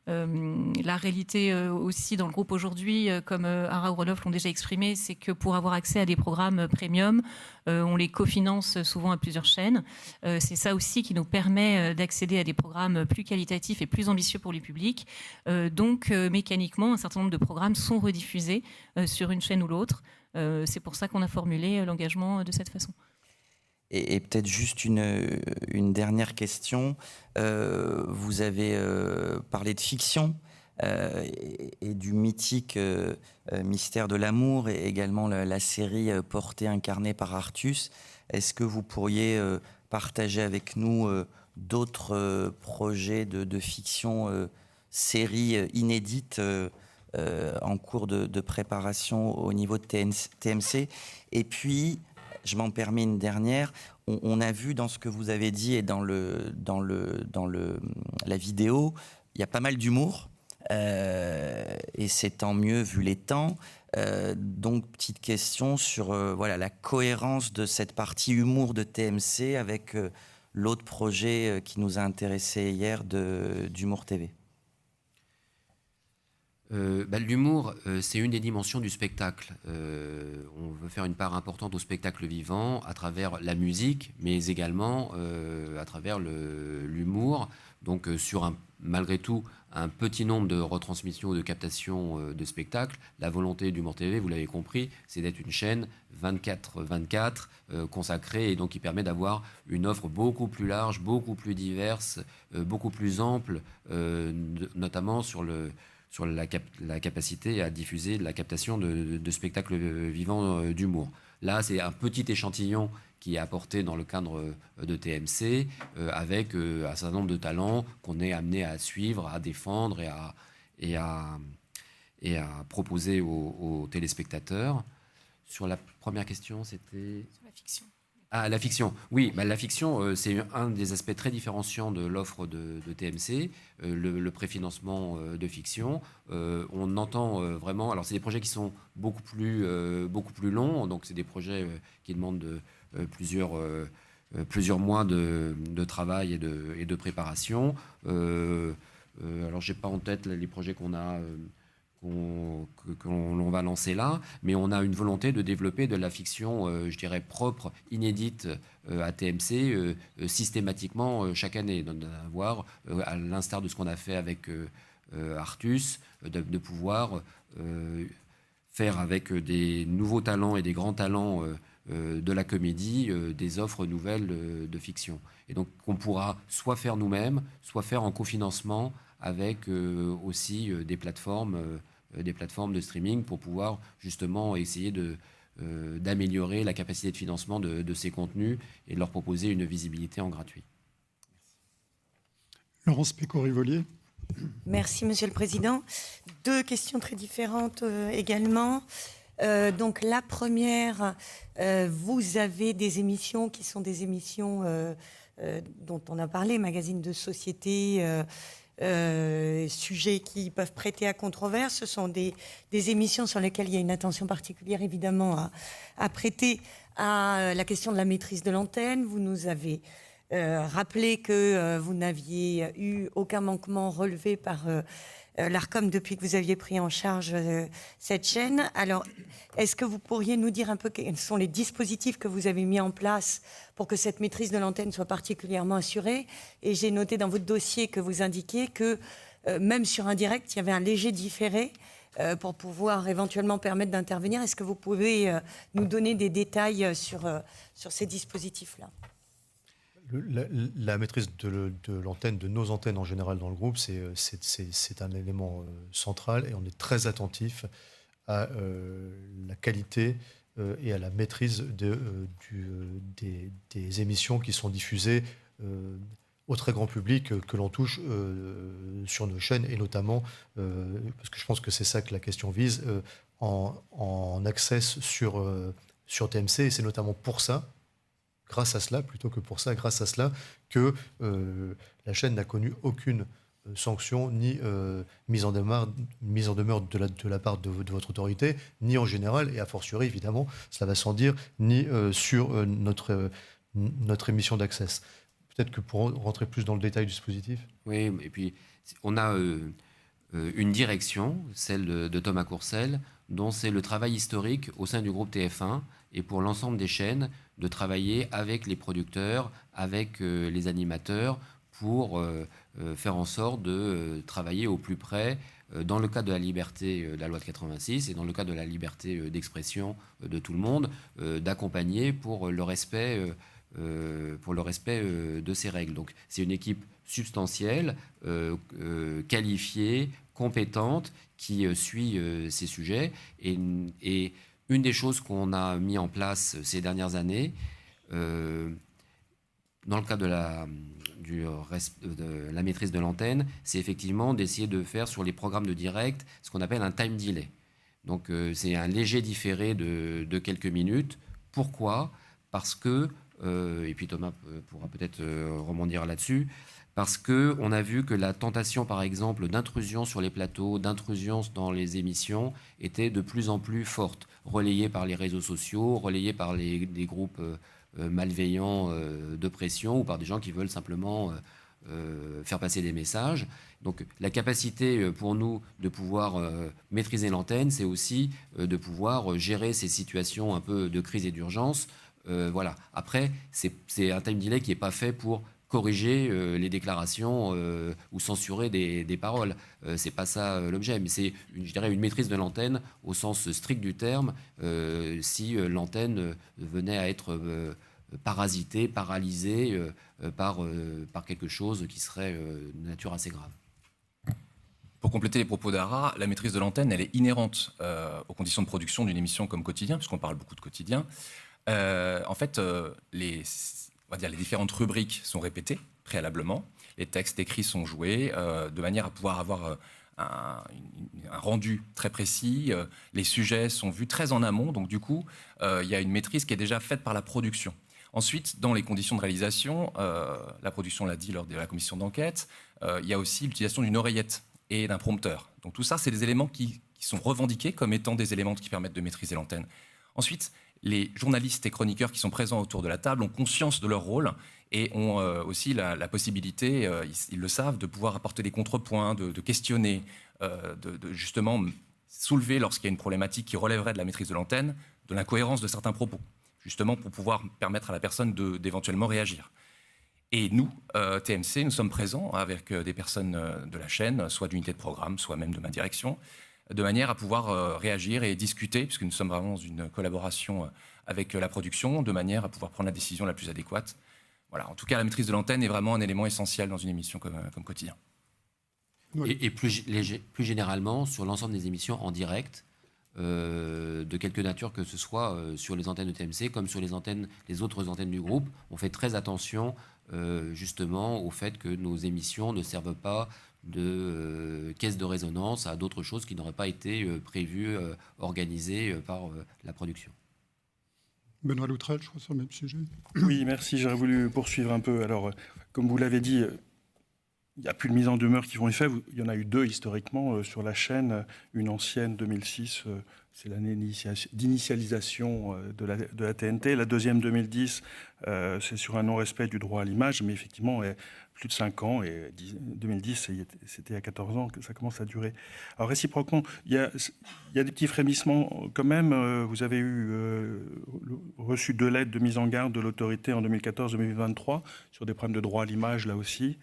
[SPEAKER 21] La réalité aussi dans le groupe aujourd'hui, comme Ara ou Rodolphe l'ont déjà exprimé, c'est que pour avoir accès à des programmes premium, on les cofinance souvent à plusieurs chaînes. C'est ça aussi qui nous permet d'accéder à des programmes plus qualitatifs et plus ambitieux pour le public. Donc mécaniquement, un certain nombre de programmes sont rediffusés sur une chaîne ou l'autre. C'est pour ça qu'on a formulé l'engagement de cette façon.
[SPEAKER 22] Et peut-être juste une dernière question. Vous avez parlé de fiction et du mythique Mystère de l'amour, et également la série portée, incarnée par Artus. Est-ce que vous pourriez partager avec nous d'autres projets de fiction, séries inédites en cours de préparation au niveau de TMC? Et puis, je m'en permets une dernière. On a vu dans ce que vous avez dit et dans la vidéo, il y a pas mal d'humour. Et c'est tant mieux vu les temps. Donc, petite question sur la cohérence de cette partie humour de TMC avec l'autre projet qui nous a intéressé hier d'Humour TV.
[SPEAKER 3] L'humour, c'est une des dimensions du spectacle. On veut faire une part importante au spectacle vivant à travers la musique, mais également à travers l'humour. Donc malgré tout, un petit nombre de retransmissions ou de captations de spectacles. La volonté d'Humour TV, vous l'avez compris, c'est d'être une chaîne 24/24 consacrée, et donc qui permet d'avoir une offre beaucoup plus large, beaucoup plus diverse, beaucoup plus ample, notamment sur la capacité à diffuser la captation de spectacles vivants d'humour. Là, c'est un petit échantillon qui est apporté dans le cadre de TMC, avec un certain nombre de talents qu'on est amené à suivre, à défendre et à proposer aux téléspectateurs. Sur la première question, c'était...
[SPEAKER 21] Sur la fiction.
[SPEAKER 3] Ah, la fiction. Oui, la fiction, c'est un des aspects très différenciants de l'offre de TMC, le préfinancement de fiction. On entend vraiment... Alors, c'est des projets qui sont beaucoup plus longs, donc c'est des projets qui demandent plusieurs mois de travail et de préparation. Alors, je n'ai pas en tête les projets qu'on va lancer là, mais on a une volonté de développer de la fiction, je dirais, propre, inédite à TMC, systématiquement chaque année, d'avoir, à l'instar de ce qu'on a fait avec Artus, de pouvoir faire avec des nouveaux talents et des grands talents de la comédie, des offres nouvelles de fiction. Et donc qu'on pourra soit faire nous-mêmes, soit faire en cofinancement avec aussi des plateformes de streaming, pour pouvoir justement essayer d'améliorer la capacité de financement de ces contenus et de leur proposer une visibilité en gratuit.
[SPEAKER 1] Laurence Péco-Rivolier.
[SPEAKER 23] Merci, Monsieur le Président. 2 questions très différentes également. Donc la première, vous avez des émissions qui sont des émissions dont on a parlé, magazines de société,
[SPEAKER 9] sujets qui peuvent prêter à controverse. Ce sont des émissions sur lesquelles il y a une attention particulière, évidemment, à prêter à la question de la maîtrise de l'antenne. Vous nous avez rappelé que vous n'aviez eu aucun manquement relevé par l'ARCOM depuis que vous aviez pris en charge cette chaîne. Alors, est-ce que vous pourriez nous dire un peu quels sont les dispositifs que vous avez mis en place pour que cette maîtrise de l'antenne soit particulièrement assurée? Et j'ai noté dans votre dossier que vous indiquiez que même sur un direct, il y avait un léger différé pour pouvoir éventuellement permettre d'intervenir. Est-ce que vous pouvez nous donner des détails sur ces dispositifs-là?
[SPEAKER 2] La maîtrise de l'antenne, de nos antennes en général dans le groupe, c'est un élément central et on est très attentif à la qualité et à la maîtrise des émissions qui sont diffusées au très grand public que l'on touche sur nos chaînes et notamment, parce que je pense que c'est ça que la question vise, en access sur TMC et c'est notamment pour ça, grâce à cela, plutôt que pour ça, grâce à cela, que la chaîne n'a connu aucune sanction ni mise en demeure de la part de votre autorité, ni en général, et a fortiori, évidemment, cela va sans dire, ni sur notre émission d'Access. Peut-être que pour rentrer plus dans le détail du dispositif.
[SPEAKER 3] Oui, et puis on a une direction, celle de Thomas Courcelles, dont c'est le travail historique au sein du groupe TF1 et pour l'ensemble des chaînes de travailler avec les producteurs, avec les animateurs pour faire en sorte de travailler au plus près dans le cadre de la liberté de la loi de 86 et dans le cadre de la liberté d'expression de tout le monde, d'accompagner pour le respect de ces règles. Donc c'est une équipe substantielle, qualifiée, compétente, qui suit ces sujets. Et une des choses qu'on a mis en place ces dernières années, dans le cadre de la maîtrise de l'antenne, c'est effectivement d'essayer de faire sur les programmes de direct ce qu'on appelle un time delay. Donc c'est un léger différé de quelques minutes. Pourquoi ? Parce que, et puis Thomas pourra peut-être rebondir là-dessus, parce qu'on a vu que la tentation, par exemple, d'intrusion sur les plateaux, d'intrusion dans les émissions, était de plus en plus forte, relayée par les réseaux sociaux, relayée par des groupes malveillants de pression ou par des gens qui veulent simplement faire passer des messages. Donc la capacité pour nous de pouvoir maîtriser l'antenne, c'est aussi de pouvoir gérer ces situations un peu de crise et d'urgence. Voilà. Après, c'est un time delay qui n'est pas fait pour corriger les déclarations ou censurer des paroles. C'est pas ça l'objet, mais c'est, je dirais, une maîtrise de l'antenne au sens strict du terme, si l'antenne venait à être parasitée, paralysée par quelque chose qui serait de nature assez grave.
[SPEAKER 20] Pour compléter les propos d'Ara, la maîtrise de l'antenne, elle est inhérente aux conditions de production d'une émission comme Quotidien, puisqu'on parle beaucoup de Quotidien. En fait, les différentes rubriques sont répétées préalablement, les textes écrits sont joués de manière à pouvoir avoir un rendu très précis, les sujets sont vus très en amont, donc du coup, il y a une maîtrise qui est déjà faite par la production. Ensuite, dans les conditions de réalisation, la production l'a dit lors de la commission d'enquête, il y a aussi l'utilisation d'une oreillette et d'un prompteur. Donc tout ça, c'est des éléments qui sont revendiqués comme étant des éléments qui permettent de maîtriser l'antenne. Ensuite, les journalistes et chroniqueurs qui sont présents autour de la table ont conscience de leur rôle et ont aussi la possibilité, ils le savent, de pouvoir apporter des contrepoints, de questionner, de justement soulever lorsqu'il y a une problématique qui relèverait de la maîtrise de l'antenne, de l'incohérence de certains propos, justement pour pouvoir permettre à la personne d'éventuellement réagir. Et nous, TMC, nous sommes présents avec des personnes de la chaîne, soit d'unité de programme, soit même de ma direction, de manière à pouvoir réagir et discuter, puisque nous sommes vraiment dans une collaboration avec la production, de manière à pouvoir prendre la décision la plus adéquate. Voilà. En tout cas, la maîtrise de l'antenne est vraiment un élément essentiel dans une émission comme Quotidien.
[SPEAKER 3] Et plus généralement, sur l'ensemble des émissions en direct, de quelque nature que ce soit sur les antennes de TMC comme sur les autres antennes du groupe, on fait très attention justement au fait que nos émissions ne servent pas de caisse de résonance à d'autres choses qui n'auraient pas été prévues, organisées par la production.
[SPEAKER 1] Benoît Loutrel, je crois, sur le même sujet.
[SPEAKER 11] Oui, merci. J'aurais voulu poursuivre un peu. Alors, comme vous l'avez dit, il n'y a plus de mise en demeure qui font effet. Il y en a eu 2 historiquement sur la chaîne. Une ancienne, 2006, c'est l'année d'initialisation de la TNT. La deuxième, 2010, c'est sur un non-respect du droit à l'image, mais effectivement, plus de 5 ans. Et 2010, c'était à 14 ans que ça commence à durer. Alors réciproquement, il y a des petits frémissements quand même. Vous avez reçu 2 lettres de mise en garde de l'autorité en 2014-2023 sur des problèmes de droit à l'image, là aussi.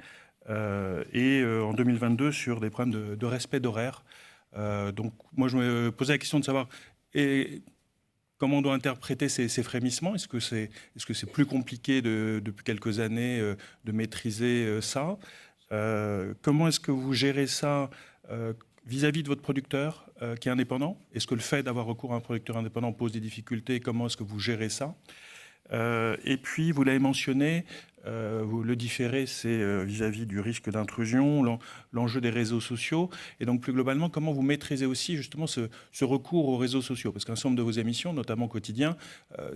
[SPEAKER 11] Et en 2022 sur des problèmes de respect d'horaire. Donc moi je me posais la question de savoir comment on doit interpréter ces frémissements. Est-ce que c'est plus compliqué depuis quelques années de maîtriser ça? Comment est-ce que vous gérez ça vis-à-vis de votre producteur qui est indépendant? Est-ce que le fait d'avoir recours à un producteur indépendant pose des difficultés? Comment est-ce que vous gérez ça? Et puis, vous l'avez mentionné, le différé, c'est vis-à-vis du risque d'intrusion, l'enjeu des réseaux sociaux. Et donc, plus globalement, comment vous maîtrisez aussi justement ce recours aux réseaux sociaux? Parce qu'un certain nombre de vos émissions, notamment Quotidien,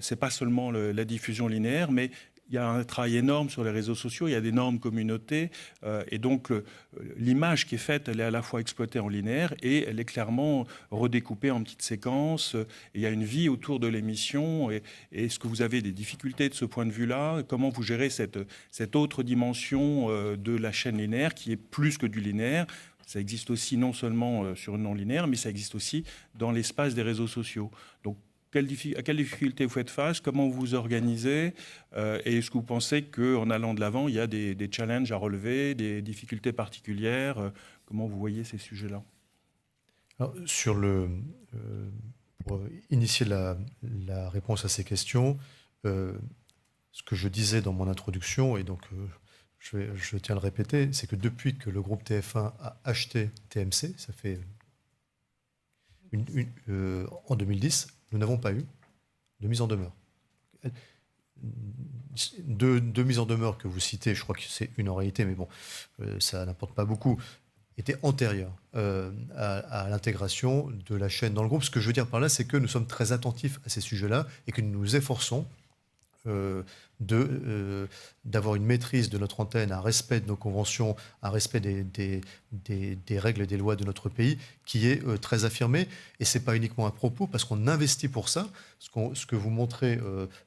[SPEAKER 11] c'est pas seulement la diffusion linéaire, mais il y a un travail énorme sur les réseaux sociaux, il y a des normes communautés, et donc l'image qui est faite, elle est à la fois exploitée en linéaire et elle est clairement redécoupée en petites séquences. Et il y a une vie autour de l'émission. Et est-ce que vous avez des difficultés de ce point de vue-là? Comment vous gérez cette autre dimension de la chaîne linéaire qui est plus que du linéaire? Ça existe aussi non seulement sur une non-linéaire, mais ça existe aussi dans l'espace des réseaux sociaux. Donc, à quelles difficultés vous faites face? Comment vous vous organisez? Et est-ce que vous pensez qu'en allant de l'avant, il y a des challenges à relever, des difficultés particulières? Comment vous voyez ces sujets-là?
[SPEAKER 2] Alors, pour initier la réponse à ces questions, ce que je disais dans mon introduction, et donc je tiens à le répéter, c'est que depuis que le groupe TF1 a acheté TMC, ça fait en 2010, nous n'avons pas eu de mise en demeure. Deux mises en demeure que vous citez, je crois que c'est une en réalité, mais bon, ça n'importe pas beaucoup, étaient antérieures à l'intégration de la chaîne dans le groupe. Ce que je veux dire par là, c'est que nous sommes très attentifs à ces sujets-là et que nous nous efforçons d'avoir une maîtrise de notre antenne, un respect de nos conventions, un respect des règles et des lois de notre pays qui est très affirmé. Et ce n'est pas uniquement un propos, parce qu'on investit pour ça. Ce que vous montrez,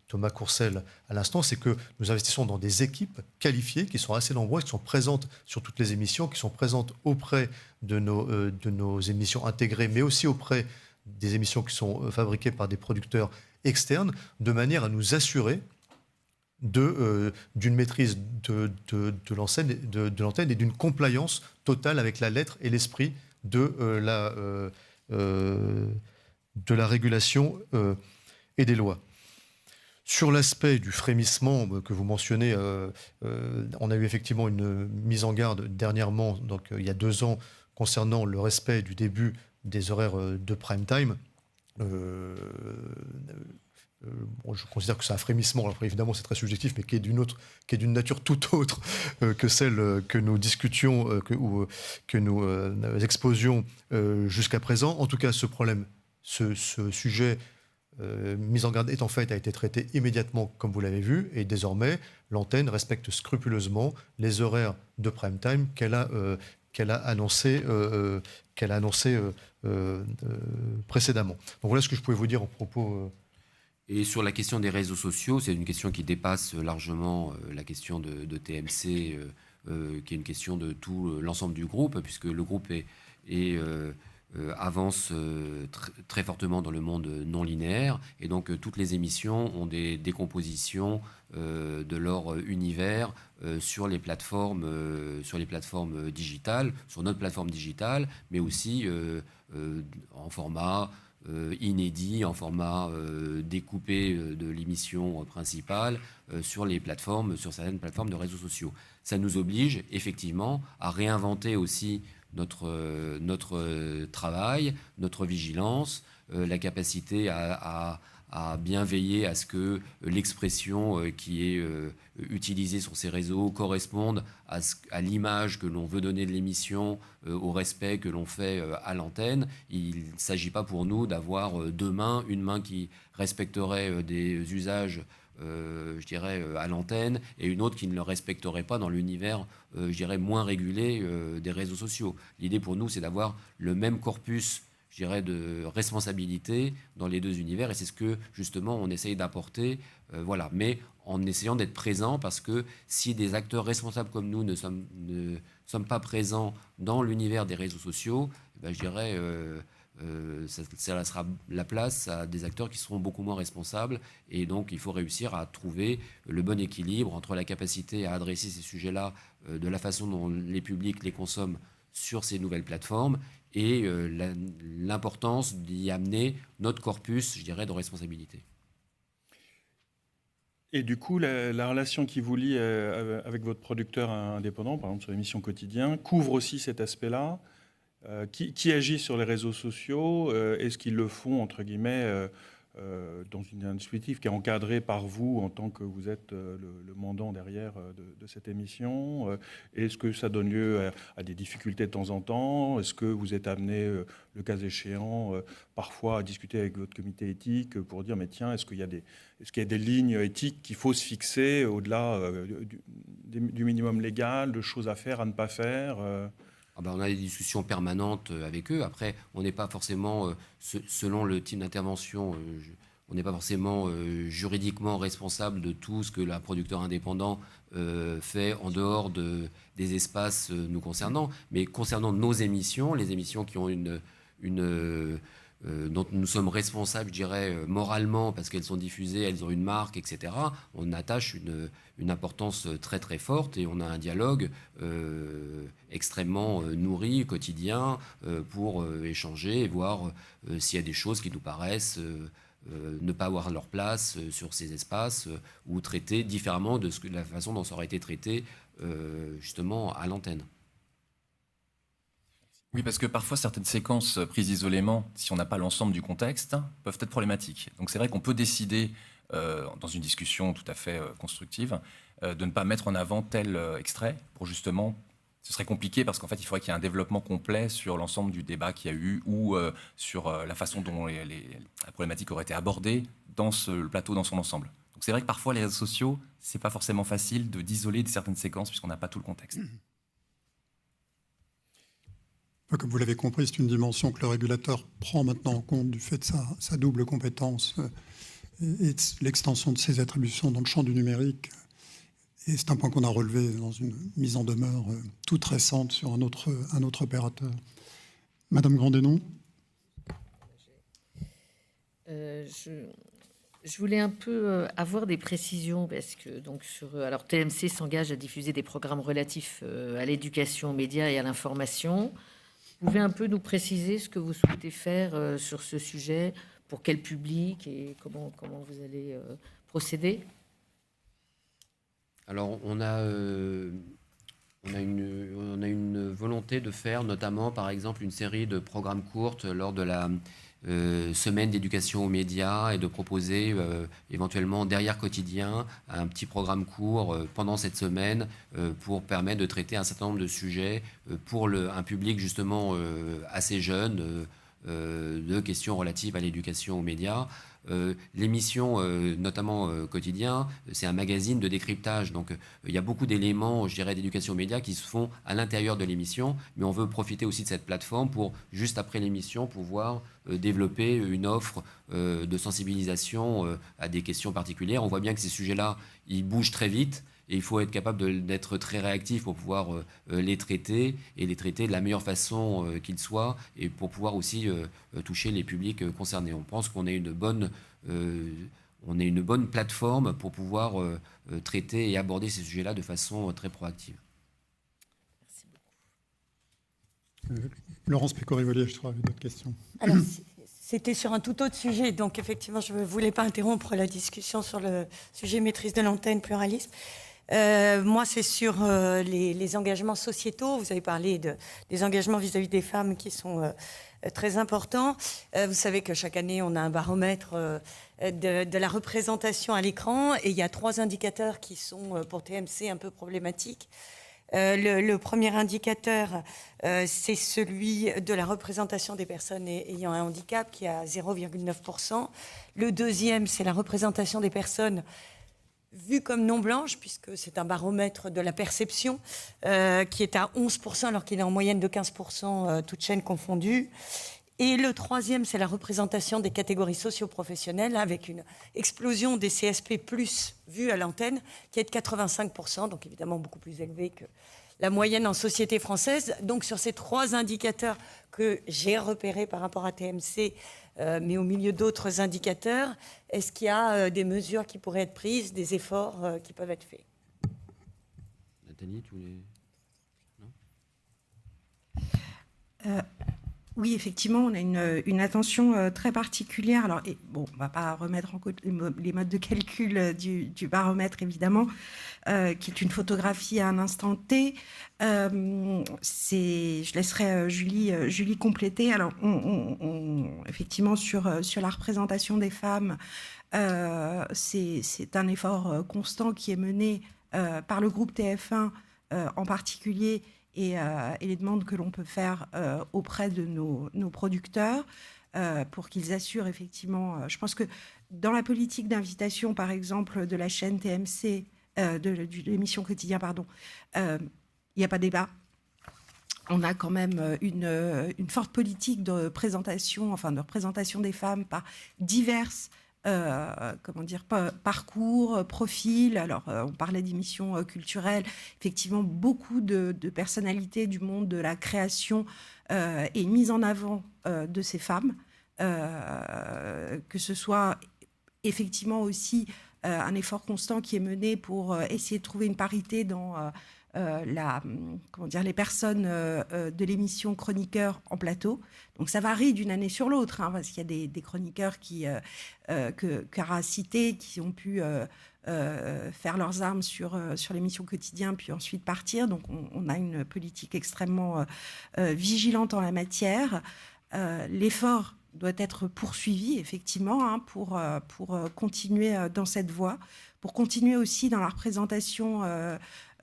[SPEAKER 2] Thomas Courcel, à l'instant, c'est que nous investissons dans des équipes qualifiées qui sont assez nombreuses, qui sont présentes sur toutes les émissions, qui sont présentes auprès de nos émissions intégrées, mais aussi auprès des émissions qui sont fabriquées par des producteurs externes, de manière à nous assurer d'une maîtrise de l'antenne et d'une compliance totale avec la lettre et l'esprit de la régulation et des lois. Sur l'aspect du frémissement que vous mentionnez, on a eu effectivement une mise en garde dernièrement, donc il y a 2 ans, concernant le respect du début des horaires de prime time. Je considère que c'est un frémissement. Alors, évidemment, c'est très subjectif, mais qui est d'une nature tout autre que celle que nous discutions, que nous exposions jusqu'à présent. En tout cas, ce problème, ce sujet mise en garde étant fait, a été traité immédiatement, comme vous l'avez vu, et désormais, l'antenne respecte scrupuleusement les horaires de prime time qu'elle a annoncé précédemment. Donc voilà ce que je pouvais vous dire en propos.
[SPEAKER 3] Et sur la question des réseaux sociaux, c'est une question qui dépasse largement la question de TMC, qui est une question de tout l'ensemble du groupe, puisque le groupe avance très fortement dans le monde non linéaire, et donc toutes les émissions ont des décompositions de leur univers sur les plateformes digitales, sur notre plateforme digitale, mais aussi en format inédit, en format découpé de l'émission principale sur certaines plateformes de réseaux sociaux. Ça nous oblige effectivement à réinventer aussi notre travail, notre vigilance, la capacité à bien veiller à ce que l'expression qui est utilisée sur ces réseaux corresponde à l'image que l'on veut donner de l'émission, au respect que l'on fait à l'antenne. Il ne s'agit pas pour nous d'avoir deux mains, une main qui respecterait des usages je dirais, à l'antenne, et une autre qui ne le respecterait pas dans l'univers, je dirais, moins régulé des réseaux sociaux. L'idée pour nous, c'est d'avoir le même corpus, je dirais, de responsabilité dans les deux univers, et c'est ce que, justement, on essaye d'apporter, voilà. Mais en essayant d'être présent, parce que si des acteurs responsables comme nous ne sommes pas présents dans l'univers des réseaux sociaux, ben, je dirais... ça sera la place à des acteurs qui seront beaucoup moins responsables, et donc il faut réussir à trouver le bon équilibre entre la capacité à adresser ces sujets-là de la façon dont les publics les consomment sur ces nouvelles plateformes et l'importance d'y amener notre corpus, je dirais, de responsabilité.
[SPEAKER 11] Et du coup, la relation qui vous lie avec votre producteur indépendant, par exemple sur l'émission Quotidien, couvre aussi cet aspect-là. Qui agit sur les réseaux sociaux? Est-ce qu'ils le font, entre guillemets, dans un dispositif qui est encadré par vous en tant que vous êtes le mandant derrière de cette émission? Est-ce que ça donne lieu à des difficultés de temps en temps? Est-ce que vous êtes amené, le cas échéant, parfois à discuter avec votre comité éthique pour dire, mais tiens, est-ce qu'il y a des lignes éthiques qu'il faut se fixer au-delà du minimum légal, de choses à faire, à ne pas faire?
[SPEAKER 3] On a des discussions permanentes avec eux. Après, on n'est pas forcément, selon le type d'intervention, on n'est pas forcément juridiquement responsable de tout ce que le producteur indépendant fait en dehors des espaces nous concernant. Mais concernant nos émissions, les émissions qui ont dont nous sommes responsables, je dirais, moralement, parce qu'elles sont diffusées, elles ont une marque, etc., on attache une importance très très forte, et on a un dialogue extrêmement nourri, quotidien, pour échanger et voir s'il y a des choses qui nous paraissent ne pas avoir leur place sur ces espaces, ou traiter différemment de la façon dont ça aurait été traité justement à l'antenne.
[SPEAKER 20] Oui, parce que parfois, certaines séquences prises isolément, si on n'a pas l'ensemble du contexte, peuvent être problématiques. Donc c'est vrai qu'on peut décider, dans une discussion tout à fait constructive, de ne pas mettre en avant tel extrait pour justement... Ce serait compliqué parce qu'en fait, il faudrait qu'il y ait un développement complet sur l'ensemble du débat qu'il y a eu, ou sur la façon dont la problématique aurait été abordée dans le plateau dans son ensemble. Donc c'est vrai que parfois, les réseaux sociaux, c'est pas forcément facile d'isoler certaines séquences puisqu'on n'a pas tout le contexte.
[SPEAKER 1] Comme vous l'avez compris, c'est une dimension que le régulateur prend maintenant en compte du fait de sa double compétence et de l'extension de ses attributions dans le champ du numérique. Et c'est un point qu'on a relevé dans une mise en demeure toute récente sur un autre opérateur. Madame Grandénon.
[SPEAKER 12] Je voulais un peu avoir des précisions parce que alors TMC s'engage à diffuser des programmes relatifs à l'éducation, aux médias et à l'information. Vous pouvez un peu nous préciser ce que vous souhaitez faire sur ce sujet, pour quel public et comment vous allez procéder?
[SPEAKER 3] Alors, on a une volonté de faire, notamment, par exemple, une série de programmes courtes lors de la semaine d'éducation aux médias, et de proposer éventuellement derrière Quotidien un petit programme court pendant cette semaine pour permettre de traiter un certain nombre de sujets pour un public justement assez jeune, de questions relatives à l'éducation aux médias. L'émission, notamment Quotidien, c'est un magazine de décryptage. Donc, il y a beaucoup d'éléments, je dirais, d'éducation aux médias qui se font à l'intérieur de l'émission. Mais on veut profiter aussi de cette plateforme pour, juste après l'émission, pouvoir développer une offre de sensibilisation à des questions particulières. On voit bien que ces sujets-là, ils bougent très vite. Et il faut être capable d'être très réactif pour pouvoir les traiter, et les traiter de la meilleure façon qu'ils soient, et pour pouvoir aussi toucher les publics concernés. On pense qu'on est une bonne plateforme pour pouvoir traiter et aborder ces sujets-là de façon très proactive.
[SPEAKER 12] Merci beaucoup.
[SPEAKER 1] Laurence Péco-Rivolier, je crois, avec d'autres questions.
[SPEAKER 9] Alors, c'était sur un tout autre sujet, donc effectivement, je ne voulais pas interrompre la discussion sur le sujet maîtrise de l'antenne, pluralisme. Moi, c'est sur les engagements sociétaux. Vous avez parlé des engagements vis-à-vis des femmes qui sont très importants. Vous savez que chaque année, on a un baromètre de la représentation à l'écran, et il y a 3 indicateurs qui sont, pour TMC, un peu problématiques. Le premier indicateur, c'est celui de la représentation des personnes ayant un handicap, qui est à 0,9%. Le deuxième, c'est la représentation des personnes vues comme non blanches, puisque c'est un baromètre de la perception, qui est à 11%, alors qu'il est en moyenne de 15%, toutes chaînes confondues. Et le troisième, c'est la représentation des catégories socio-professionnelles, avec une explosion des CSP+, vues à l'antenne, qui est de 85%, donc évidemment beaucoup plus élevée que la moyenne en société française. Donc sur ces 3 indicateurs que j'ai repérés par rapport à TMC, mais au milieu d'autres indicateurs, est-ce qu'il y a des mesures qui pourraient être prises, des efforts qui peuvent être faits?
[SPEAKER 3] Nathalie, tu voulais...
[SPEAKER 23] Oui, effectivement, on a une attention très particulière. Alors, on ne va pas remettre en cause les modes de calcul du baromètre, évidemment, qui est une photographie à un instant T. Je laisserai Julie compléter. Alors, effectivement, sur la représentation des femmes, c'est un effort constant qui est mené par le groupe TF1 en particulier, et les demandes que l'on peut faire auprès de nos producteurs pour qu'ils assurent effectivement... je pense que dans la politique d'invitation, par exemple, de la chaîne TMC, de l'émission Quotidien, pardon, il n'y a pas débat. On a quand même une forte politique de représentation des femmes par diverses parcours, profils. Alors, on parlait d'émissions culturelles. Effectivement, beaucoup de personnalités du monde de la création est mise en avant de ces femmes, que ce soit effectivement aussi un effort constant qui est mené pour essayer de trouver une parité dans les personnes de l'émission chroniqueurs en plateau. Donc ça varie d'une année sur l'autre, parce qu'il y a des chroniqueurs que Cara a cités, qui ont pu faire leurs armes sur l'émission Quotidien, puis ensuite partir. Donc on a une politique extrêmement vigilante en la matière. L'effort doit être poursuivi, effectivement, pour continuer dans cette voie, pour continuer aussi dans la représentation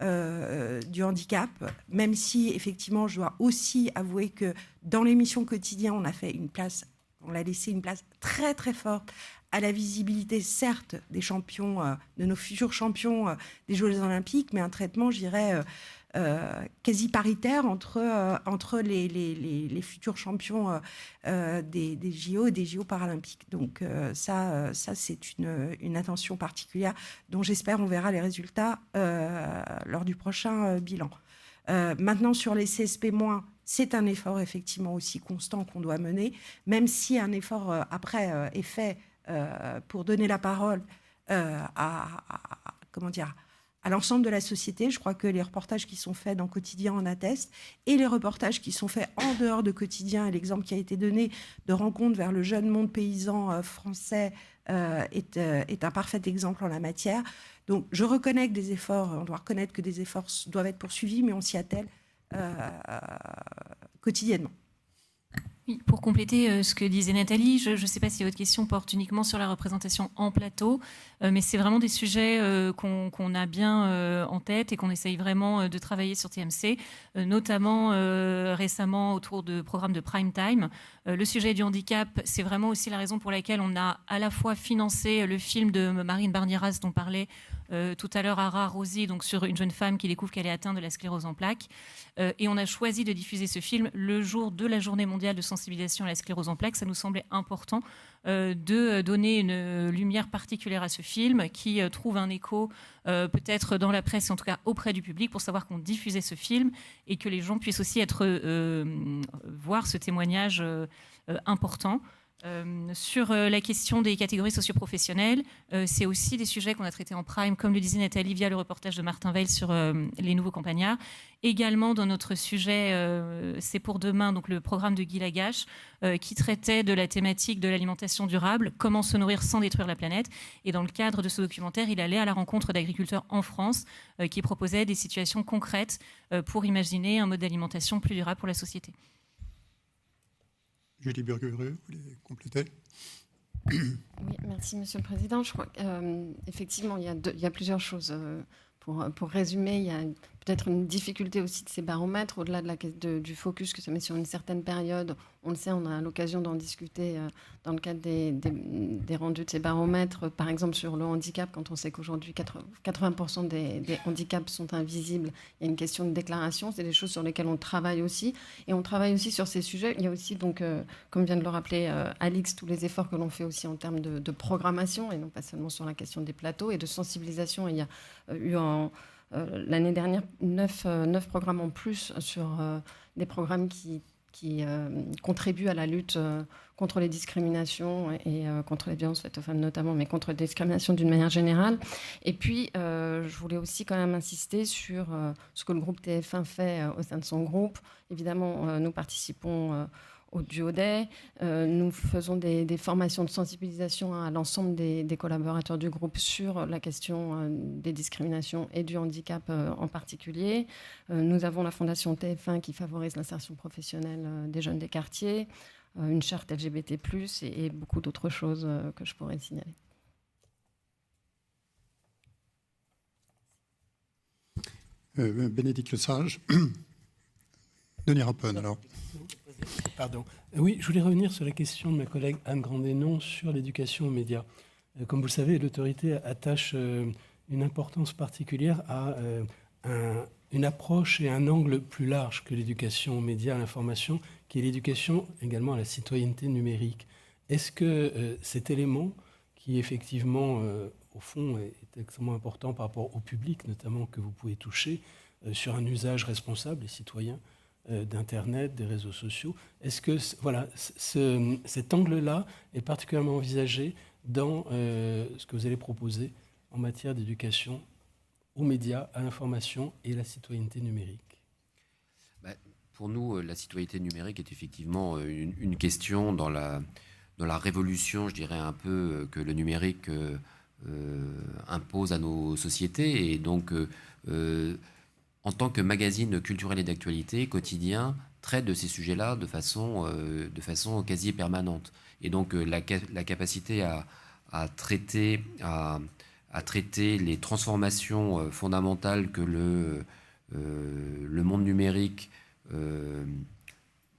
[SPEAKER 23] du handicap, même si, effectivement, je dois aussi avouer que dans l'émission Quotidien, on a laissé une place très, très forte à la visibilité, certes, des champions, de nos futurs champions des Jeux olympiques, mais un traitement, je dirais, quasi paritaire entre les futurs champions des JO et des JO paralympiques. Donc ça c'est une attention particulière dont j'espère on verra les résultats lors du prochain bilan. Maintenant, sur les CSP-, c'est un effort effectivement aussi constant qu'on doit mener, même si un effort après est fait pour donner la parole à l'ensemble de la société. Je crois que les reportages qui sont faits dans Quotidien en attestent, et les reportages qui sont faits en dehors de Quotidien, et l'exemple qui a été donné de rencontre vers le jeune monde paysan français est un parfait exemple en la matière. Donc je reconnais que des efforts, on doit reconnaître que des efforts doivent être poursuivis, mais on s'y attelle quotidiennement.
[SPEAKER 21] Oui, pour compléter ce que disait Nathalie, je ne sais pas si votre question porte uniquement sur la représentation en plateau, mais c'est vraiment des sujets qu'on a bien en tête et qu'on essaye vraiment de travailler sur TMC, notamment récemment autour de programmes de prime time. Le sujet du handicap, c'est vraiment aussi la raison pour laquelle on a à la fois financé le film de Marine Barnieras dont parlait tout à l'heure Ara Rosy, donc sur une jeune femme qui découvre qu'elle est atteinte de la sclérose en plaques. Et on a choisi de diffuser ce film le jour de la journée mondiale de sensibilisation à la sclérose en plaques. Ça nous semblait important de donner une lumière particulière à ce film qui trouve un écho peut-être dans la presse, en tout cas auprès du public, pour savoir qu'on diffusait ce film et que les gens puissent aussi voir ce témoignage important. Sur la question des catégories socioprofessionnelles, c'est aussi des sujets qu'on a traités en prime, comme le disait Nathalie, via le reportage de Martin Veil sur les nouveaux campagnards. Également, dans notre sujet C'est pour demain, donc le programme de Guy Lagache, qui traitait de la thématique de l'alimentation durable, comment se nourrir sans détruire la planète. Et dans le cadre de ce documentaire, il allait à la rencontre d'agriculteurs en France qui proposaient des situations concrètes pour imaginer un mode d'alimentation plus durable pour la société.
[SPEAKER 1] Julie Burgereux, vous voulez compléter ?
[SPEAKER 18] Oui, merci Monsieur le Président. Je crois qu'effectivement, il y a plusieurs choses. Pour résumer, il y a peut-être une difficulté aussi de ces baromètres, au-delà du focus que ça met sur une certaine période. On le sait, on a l'occasion d'en discuter dans le cadre des rendus de ces baromètres. Par exemple, sur le handicap, quand on sait qu'aujourd'hui, 80% des handicaps sont invisibles, il y a une question de déclaration. C'est des choses sur lesquelles on travaille aussi. Et on travaille aussi sur ces sujets. Il y a aussi, donc, comme vient de le rappeler Alix, tous les efforts que l'on fait aussi en termes de programmation, et non pas seulement sur la question des plateaux, et de sensibilisation. Il y a eu l'année dernière 9 programmes en plus sur des programmes qui contribuent à la lutte contre les discriminations et contre les violences faites aux femmes notamment, mais contre les discriminations d'une manière générale. Et puis, je voulais aussi quand même insister sur ce que le groupe TF1 fait au sein de son groupe. Évidemment, nous participons au Duoday. Nous faisons des formations de sensibilisation à l'ensemble des collaborateurs du groupe sur la question des discriminations et du handicap en particulier. Nous avons la Fondation TF1 qui favorise l'insertion professionnelle des jeunes des quartiers, une charte LGBT+, et beaucoup d'autres choses que je pourrais signaler.
[SPEAKER 1] Bénédicte Lesage. Denis Rapon, alors.
[SPEAKER 8] Pardon. Oui, je voulais revenir sur la question de ma collègue Anne Grandénon sur l'éducation aux médias. Comme vous le savez, l'autorité attache une importance particulière à une approche et un angle plus large que l'éducation aux médias, à l'information, qui est l'éducation également à la citoyenneté numérique. Est-ce que cet élément, qui effectivement, au fond, est extrêmement important par rapport au public, notamment que vous pouvez toucher, sur un usage responsable et citoyen d'Internet, des réseaux sociaux. Est-ce que cet angle-là est particulièrement envisagé dans ce que vous allez proposer en matière d'éducation aux médias, à l'information et la citoyenneté numérique ?
[SPEAKER 3] Pour nous, la citoyenneté numérique est effectivement une question dans la révolution, je dirais un peu, que le numérique impose à nos sociétés. Et donc, en tant que magazine culturel et d'actualité, Quotidien traite de ces sujets-là de façon quasi permanente. Et donc la capacité à traiter les transformations fondamentales que le monde numérique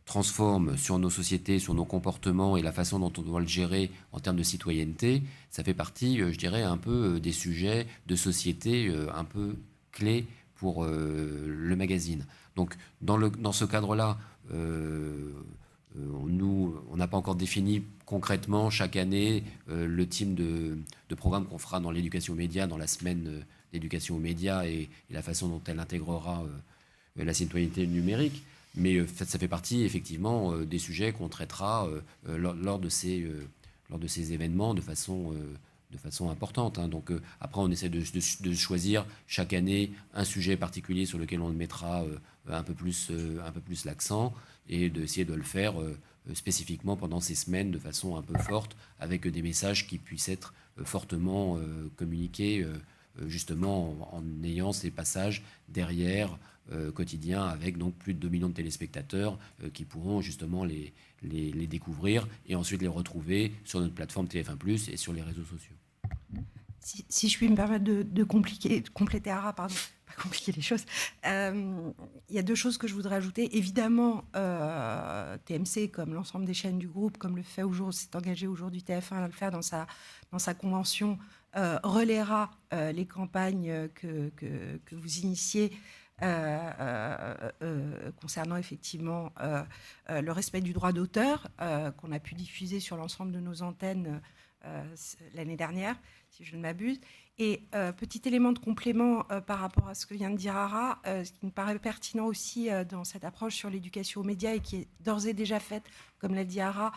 [SPEAKER 3] transforme sur nos sociétés, sur nos comportements et la façon dont on doit le gérer en termes de citoyenneté, ça fait partie, je dirais, un peu des sujets de société un peu clés pour le magazine. Donc, dans ce cadre-là, on n'a pas encore défini concrètement chaque année le type de programme qu'on fera dans l'éducation aux médias, dans la semaine d'éducation aux médias et la façon dont elle intégrera la citoyenneté numérique. Mais ça fait partie effectivement des sujets qu'on traitera lors de ces événements de façon importante. Donc après, on essaie de choisir chaque année un sujet particulier sur lequel on mettra un peu plus l'accent et d'essayer de le faire spécifiquement pendant ces semaines de façon un peu forte, avec des messages qui puissent être fortement communiqués justement en ayant ces passages derrière Quotidien, avec donc plus de 2 millions de téléspectateurs qui pourront justement les découvrir et ensuite les retrouver sur notre plateforme TF1+, et sur les réseaux sociaux.
[SPEAKER 23] Si je puis me permettre de compléter Ara, pardon, pas compliquer les choses. Il y a 2 choses que je voudrais ajouter. Évidemment, TMC, comme l'ensemble des chaînes du groupe, comme le fait aujourd'hui, s'est engagé aujourd'hui TF1 à le faire dans sa convention, relaiera les campagnes que vous initiez concernant effectivement le respect du droit d'auteur qu'on a pu diffuser sur l'ensemble de nos antennes l'année dernière, si je ne m'abuse. Et petit élément de complément par rapport à ce que vient de dire Ara, ce qui me paraît pertinent aussi dans cette approche sur l'éducation aux médias et qui est d'ores et déjà faite, comme l'a dit Ara,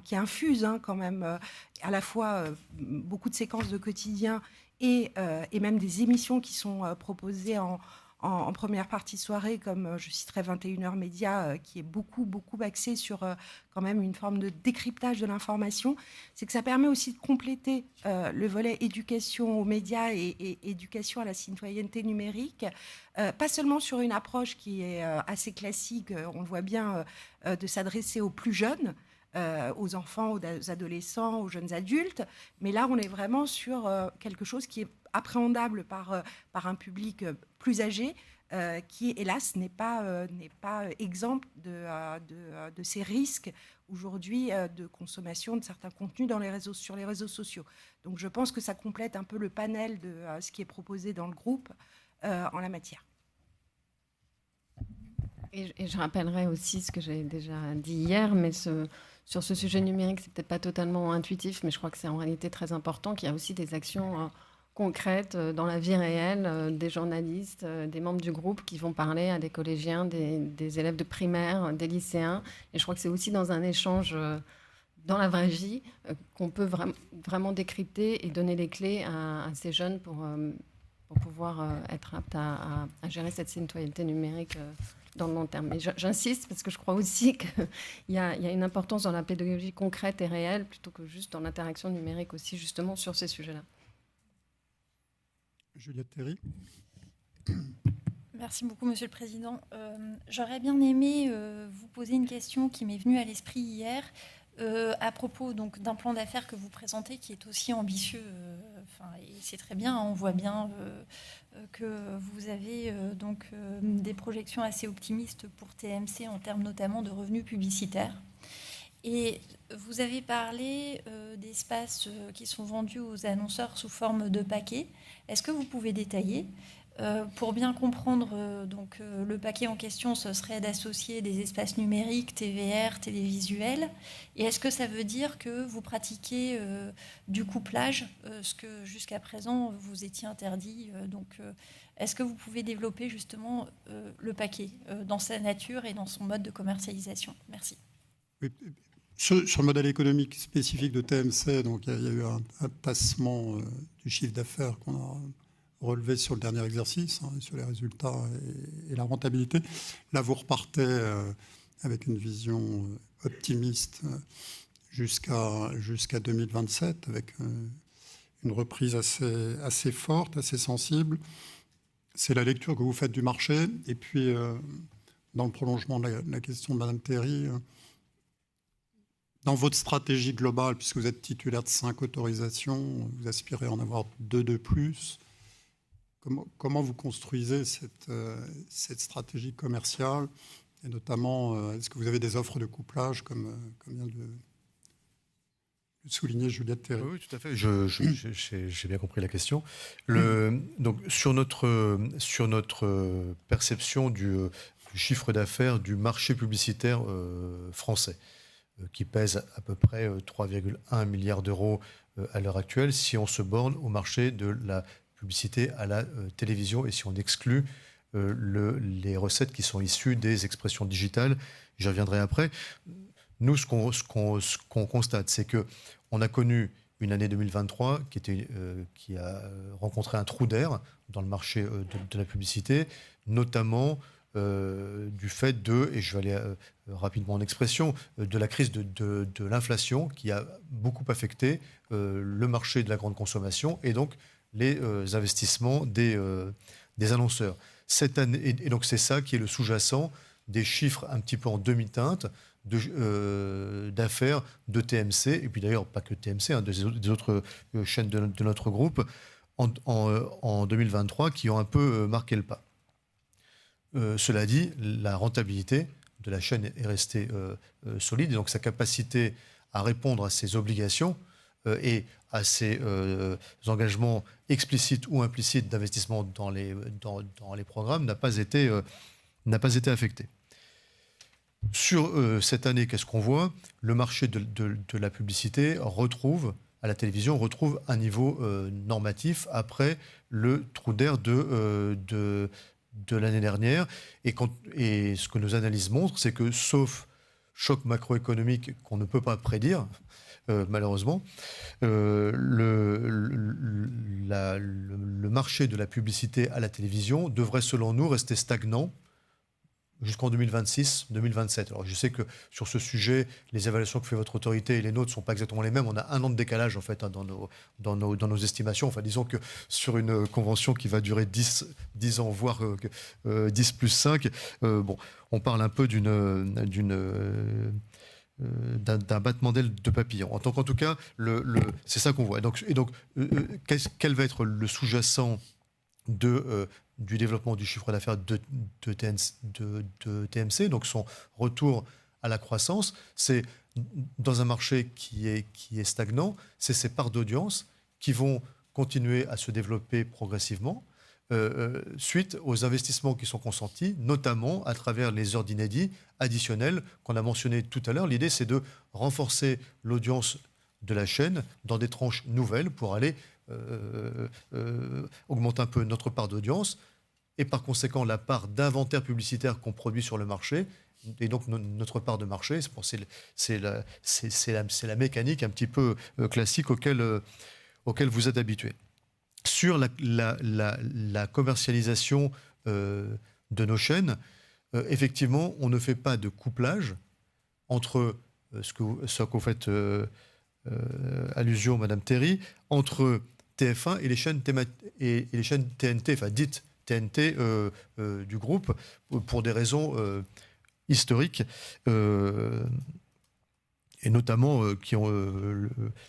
[SPEAKER 23] qui infuse quand même à la fois beaucoup de séquences de quotidien et même des émissions qui sont proposées en première partie de soirée, comme je citerai 21h Média, qui est beaucoup axé sur quand même une forme de décryptage de l'information, c'est que ça permet aussi de compléter le volet éducation aux médias et éducation à la citoyenneté numérique, pas seulement sur une approche qui est assez classique, on le voit bien, de s'adresser aux plus jeunes, aux enfants, aux adolescents, aux jeunes adultes, mais là on est vraiment sur quelque chose qui est appréhendable par un public plus âgé, qui hélas n'est pas exempt de ces risques aujourd'hui de consommation de certains contenus sur les réseaux sociaux. Donc je pense que ça complète un peu le panel de ce qui est proposé dans le groupe en la matière.
[SPEAKER 18] Et je rappellerai aussi ce que j'ai déjà dit hier, mais sur ce sujet numérique, c'est peut-être pas totalement intuitif, mais je crois que c'est en réalité très important qu'il y a aussi des actions concrètes dans la vie réelle, des journalistes, des membres du groupe qui vont parler à des collégiens, des élèves de primaire, des lycéens. Et je crois que c'est aussi dans un échange dans la vraie vie qu'on peut vraiment décrypter et donner les clés à ces jeunes pour pouvoir être aptes à gérer cette citoyenneté numérique dans le long terme. Mais j'insiste parce que je crois aussi qu'il y a une importance dans la pédagogie concrète et réelle plutôt que juste dans l'interaction numérique aussi, justement, sur ces sujets-là.
[SPEAKER 1] Juliette Théry.
[SPEAKER 17] Merci beaucoup, Monsieur le Président. J'aurais bien aimé vous poser une question qui m'est venue à l'esprit hier à propos donc, d'un plan d'affaires que vous présentez qui est aussi ambitieux. Et c'est très bien, on voit bien que vous avez des projections assez optimistes pour TMC en termes notamment de revenus publicitaires. Et vous avez parlé d'espaces qui sont vendus aux annonceurs sous forme de paquets. Est-ce que vous pouvez détailler pour bien comprendre le paquet en question, ce serait d'associer des espaces numériques, TVR, télévisuels. Et est-ce que ça veut dire que vous pratiquez du couplage, ce que jusqu'à présent vous étiez interdit est-ce que vous pouvez développer justement le paquet dans sa nature et dans son mode de commercialisation? Merci.
[SPEAKER 1] Oui. Sur le modèle économique spécifique de TMC, donc il y a eu un tassement du chiffre d'affaires qu'on a relevé sur le dernier exercice, sur les résultats et la rentabilité. Là, vous repartez avec une vision optimiste jusqu'à 2027, avec une reprise assez forte, assez sensible. C'est la lecture que vous faites du marché. Et puis, dans le prolongement de la question de Mme Théry, dans votre stratégie globale, puisque vous êtes titulaire de 5 autorisations, vous aspirez à en avoir 2 de plus. Comment vous construisez cette stratégie commerciale? Et notamment, est-ce que vous avez des offres de couplage, comme vient de le souligner Juliette Théry?
[SPEAKER 2] Oui, tout à fait. J'ai bien compris la question. Donc, sur notre perception du chiffre d'affaires du marché publicitaire français, qui pèse à peu près 3,1 milliards d'euros à l'heure actuelle, si on se borne au marché de la publicité à la télévision et si on exclut les recettes qui sont issues des expressions digitales. J'y reviendrai après. Nous, ce qu'on constate, c'est qu'on a connu une année 2023 qui a rencontré un trou d'air dans le marché de la publicité, notamment du fait et je vais aller rapidement en expression, de la crise de l'inflation qui a beaucoup affecté le marché de la grande consommation et donc les investissements des annonceurs. Cette année, et donc c'est ça qui est le sous-jacent des chiffres un petit peu en demi-teinte d'affaires de TMC, et puis d'ailleurs pas que TMC, des autres chaînes de notre groupe, en 2023 qui ont un peu marqué le pas. Cela dit, la rentabilité de la chaîne est restée solide, et donc sa capacité à répondre à ses obligations et à ses engagements explicites ou implicites d'investissement dans les programmes n'a pas été affectée. Sur cette année, qu'est-ce qu'on voit? Le marché de la publicité à la télévision retrouve un niveau normatif après le trou d'air de l'année dernière. Et ce que nos analyses montrent, c'est que sauf choc macroéconomique qu'on ne peut pas prédire, malheureusement, le marché de la publicité à la télévision devrait, selon nous, rester stagnant jusqu'en 2026-2027. Alors je sais que sur ce sujet, les évaluations que fait votre autorité et les nôtres ne sont pas exactement les mêmes. On a 1 an de décalage en fait dans nos estimations. Enfin, disons que sur une convention qui va durer 10 ans, voire 10 plus 5, on parle un peu d'un battement d'aile de papillon. En tout cas, c'est ça qu'on voit. Et donc, quel va être le sous-jacent du développement du chiffre d'affaires de TMC, donc son retour à la croissance? C'est dans un marché qui est stagnant, c'est ces parts d'audience qui vont continuer à se développer progressivement suite aux investissements qui sont consentis, notamment à travers les heures d'inédits additionnelles qu'on a mentionnées tout à l'heure. L'idée, c'est de renforcer l'audience de la chaîne dans des tranches nouvelles pour aller augmenter un peu notre part d'audience et par conséquent la part d'inventaire publicitaire qu'on produit sur le marché et donc notre part de marché. C'est la mécanique un petit peu classique auquel vous êtes habitués. Sur la commercialisation de nos chaînes, effectivement, on ne fait pas de couplage entre ce que vous faites allusion, Madame Théry, entre TF1 et les chaînes TNT, enfin dites TNT du groupe, pour des raisons historiques et notamment qui ont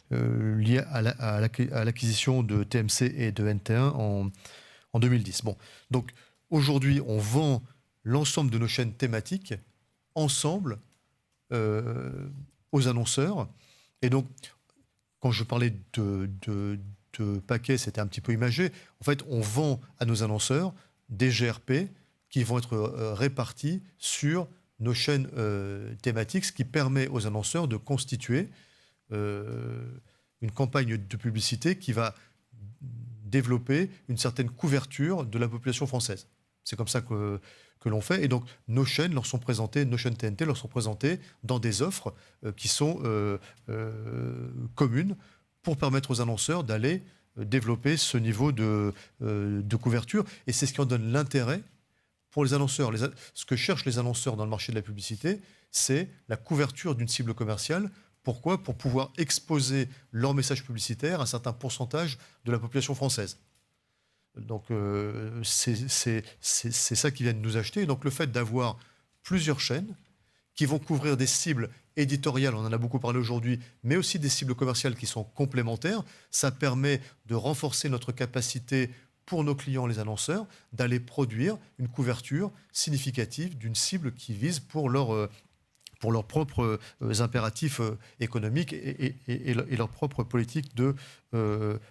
[SPEAKER 2] lié à l'acquisition de TMC et de NT1 en 2010. Bon, donc aujourd'hui, on vend l'ensemble de nos chaînes thématiques ensemble aux annonceurs. Et donc, quand je parlais de paquets, c'était un petit peu imagé. En fait, on vend à nos annonceurs des GRP qui vont être répartis sur nos chaînes thématiques, ce qui permet aux annonceurs de constituer une campagne de publicité qui va développer une certaine couverture de la population française. C'est comme ça que l'on fait. Et donc, nos chaînes leur sont présentées, nos chaînes TNT leur sont présentées dans des offres qui sont communes pour permettre aux annonceurs d'aller développer ce niveau de couverture. Et c'est ce qui en donne l'intérêt pour les annonceurs. Ce que cherchent les annonceurs dans le marché de la publicité, c'est la couverture d'une cible commerciale. Pourquoi ? Pour pouvoir exposer leur message publicitaire à un certain pourcentage de la population française. Donc, c'est ça qu'ils viennent nous acheter. Et donc, le fait d'avoir plusieurs chaînes qui vont couvrir des cibles éditoriales, on en a beaucoup parlé aujourd'hui, mais aussi des cibles commerciales qui sont complémentaires, ça permet de renforcer notre capacité pour nos clients, les annonceurs, d'aller produire une couverture significative d'une cible qui vise pour leurs propres impératifs économiques et leur propre politique de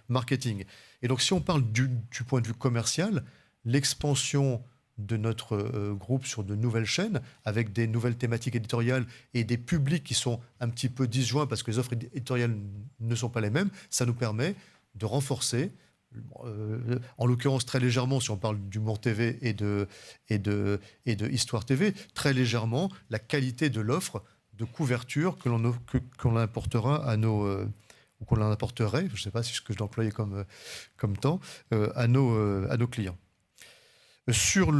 [SPEAKER 2] marketing. Et donc, si on parle du point de vue commercial, l'expansion de notre groupe sur de nouvelles chaînes, avec des nouvelles thématiques éditoriales et des publics qui sont un petit peu disjoints parce que les offres éditoriales ne sont pas les mêmes, ça nous permet de renforcer, en l'occurrence très légèrement, si on parle d'Humour TV et de Histoire TV, très légèrement la qualité de l'offre de couverture que l'on apportera à nos... ou qu'on apporterait, je ne sais pas si ce que je dois employer comme temps, à nos clients. Sur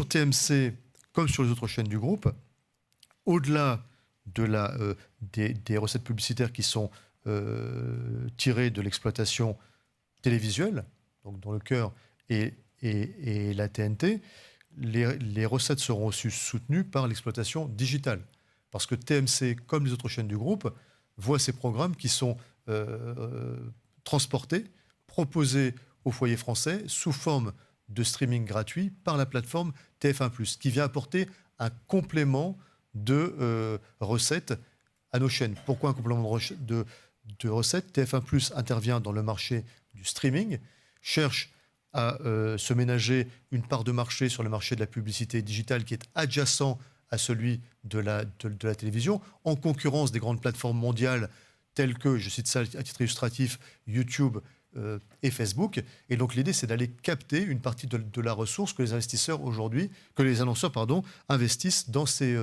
[SPEAKER 2] TMC, comme sur les autres chaînes du groupe, au-delà des recettes publicitaires qui sont tirées de l'exploitation télévisuelle, donc dont le cœur est la TNT, les recettes seront aussi soutenues par l'exploitation digitale. Parce que TMC, comme les autres chaînes du groupe, voit ces programmes qui sont transportés, proposés au foyer français sous forme de streaming gratuit par la plateforme TF1+, qui vient apporter un complément de recettes à nos chaînes. Pourquoi un complément de recettes ? TF1+ intervient dans le marché du streaming, cherche à se ménager une part de marché sur le marché de la publicité digitale qui est adjacent à celui de la télévision, en concurrence des grandes plateformes mondiales telles que, je cite ça à titre illustratif, YouTube et Facebook. Et donc l'idée, c'est d'aller capter une partie de la ressource que les investisseurs aujourd'hui, que les annonceurs, pardon, investissent dans ces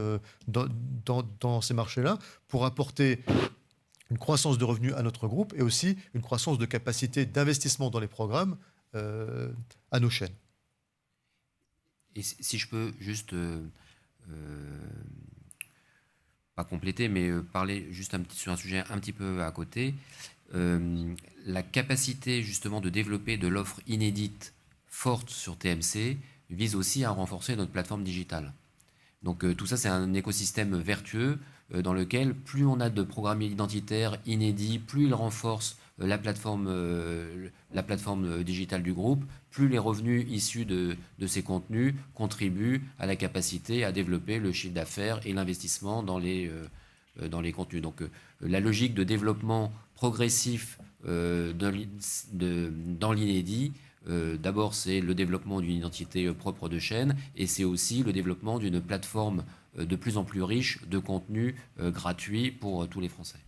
[SPEAKER 2] marchés-là pour apporter une croissance de revenus à notre groupe et aussi une croissance de capacité d'investissement dans les programmes à nos chaînes.
[SPEAKER 3] Et si je peux juste, pas compléter, mais parler juste sur un sujet un petit peu à côté, la capacité justement de développer de l'offre inédite forte sur TMC vise aussi à renforcer notre plateforme digitale. Donc tout ça, c'est un écosystème vertueux dans lequel plus on a de programmes identitaires inédits, plus il renforce la plateforme digitale du groupe, plus les revenus issus de ces contenus contribuent à la capacité à développer le chiffre d'affaires et l'investissement dans les contenus. Donc la logique de développement progressif dans l'inédit, d'abord c'est le développement d'une identité propre de chaîne et c'est aussi le développement d'une plateforme de plus en plus riche de contenus gratuits pour tous les Français.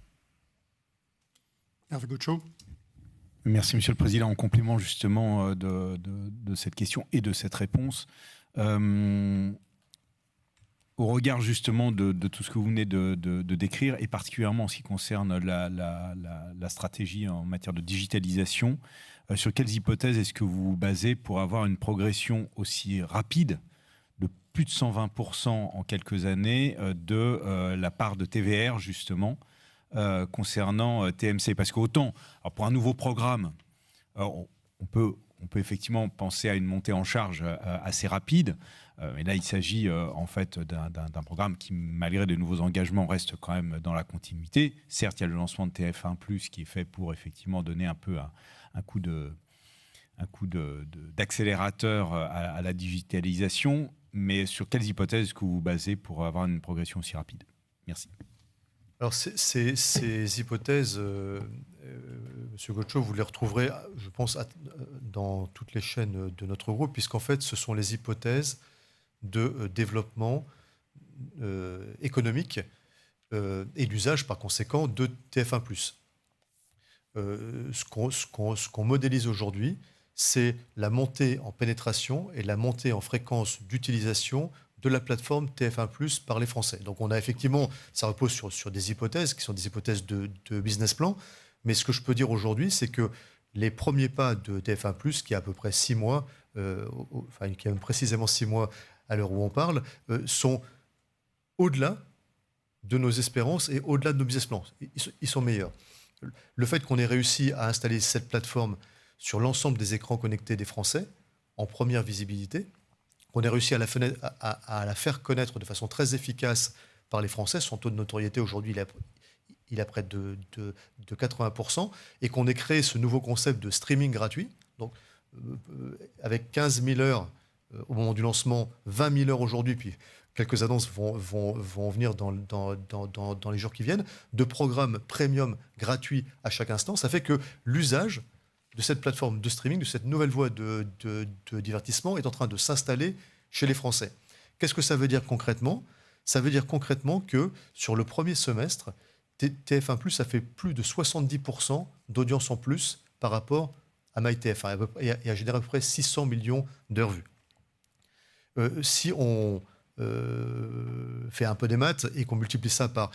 [SPEAKER 1] Hervé Gaucho.
[SPEAKER 19] Merci, Monsieur le Président. En complément justement de cette question et de cette réponse, au regard justement de tout ce que vous venez de décrire, et particulièrement en ce qui concerne la stratégie en matière de digitalisation, sur quelles hypothèses est-ce que vous vous basez pour avoir une progression aussi rapide de plus de 120% en quelques années de la part de TVR justement concernant TMC? Parce qu'autant, pour un nouveau programme, on peut effectivement penser à une montée en charge assez rapide, mais là il s'agit en fait d'un programme qui, malgré de nouveaux engagements, reste quand même dans la continuité. Certes, il y a le lancement de TF1+, qui est fait pour effectivement donner un peu un coup d'accélérateur à la digitalisation, mais sur quelles hypothèses est-ce que vous vous basez pour avoir une progression aussi rapide? Merci.
[SPEAKER 2] Alors ces hypothèses, Monsieur Gaucho, vous les retrouverez, je pense, dans toutes les chaînes de notre groupe, puisqu'en fait, ce sont les hypothèses de développement économique et d'usage, par conséquent, de TF1+. Ce qu'on modélise aujourd'hui, c'est la montée en pénétration et la montée en fréquence d'utilisation de la plateforme TF1+ par les Français. Donc on a effectivement, ça repose sur des hypothèses qui sont des hypothèses de business plan, mais ce que je peux dire aujourd'hui, c'est que les premiers pas de TF1+, qui a à peu près 6 mois, qui a précisément 6 mois à l'heure où on parle, sont au-delà de nos espérances et au-delà de nos business plans. Ils sont meilleurs. Le fait qu'on ait réussi à installer cette plateforme sur l'ensemble des écrans connectés des Français, en première visibilité, qu'on ait réussi à la faire connaître de façon très efficace par les Français. Son taux de notoriété aujourd'hui, il est près de 80%, et qu'on ait créé ce nouveau concept de streaming gratuit, donc avec 15 000 heures au moment du lancement, 20 000 heures aujourd'hui, puis quelques annonces vont venir dans les jours qui viennent, de programmes premium gratuits à chaque instant. Ça fait que l'usage de cette plateforme de streaming, de cette nouvelle voie de divertissement est en train de s'installer chez les Français. Qu'est-ce que ça veut dire concrètement? Ça veut dire concrètement que sur le premier semestre, TF1+, a fait plus de 70% d'audience en plus par rapport à MyTF1 et a généré à peu près 600 millions d'heures vues. Si on fait un peu des maths et qu'on multiplie ça par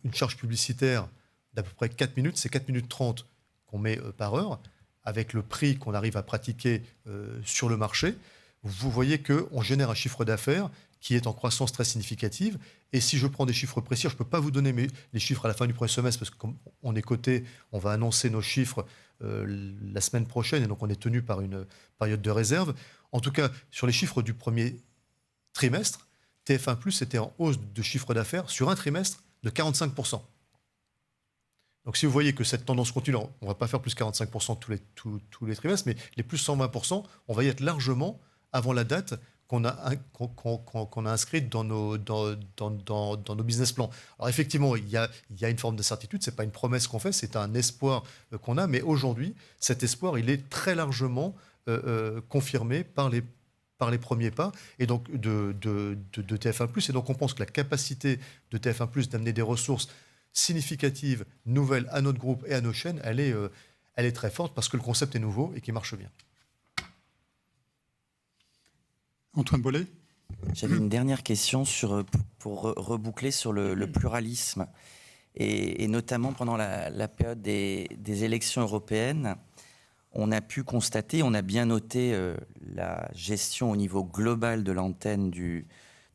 [SPEAKER 2] une charge publicitaire d'à peu près 4 minutes, c'est 4 minutes 30 qu'on met par heure, avec le prix qu'on arrive à pratiquer sur le marché, vous voyez qu'on génère un chiffre d'affaires qui est en croissance très significative. Et si je prends des chiffres précis, je ne peux pas vous donner les chiffres à la fin du premier semestre, parce que comme on est coté, on va annoncer nos chiffres la semaine prochaine, et donc on est tenu par une période de réserve. En tout cas, sur les chiffres du premier trimestre, TF1+ était en hausse de chiffre d'affaires sur un trimestre de 45%. Donc si vous voyez que cette tendance continue, on ne va pas faire plus 45% tous les trimestres, mais les plus 120%, on va y être largement avant la date qu'on a inscrite dans nos business plans. Alors effectivement, il y a une forme d'incertitude, ce n'est pas une promesse qu'on fait, c'est un espoir qu'on a, mais aujourd'hui, cet espoir, il est très largement confirmée par les premiers pas, et donc de TF1+. Et donc on pense que la capacité de TF1+ d'amener des ressources significatives, nouvelles à notre groupe et à nos chaînes, elle est très forte parce que le concept est nouveau et qu'il marche bien.
[SPEAKER 1] Antoine Bollet.
[SPEAKER 22] J'avais une dernière question pour reboucler sur le pluralisme, et notamment pendant la période des élections européennes. On a pu constater, on a bien noté la gestion au niveau global de l'antenne de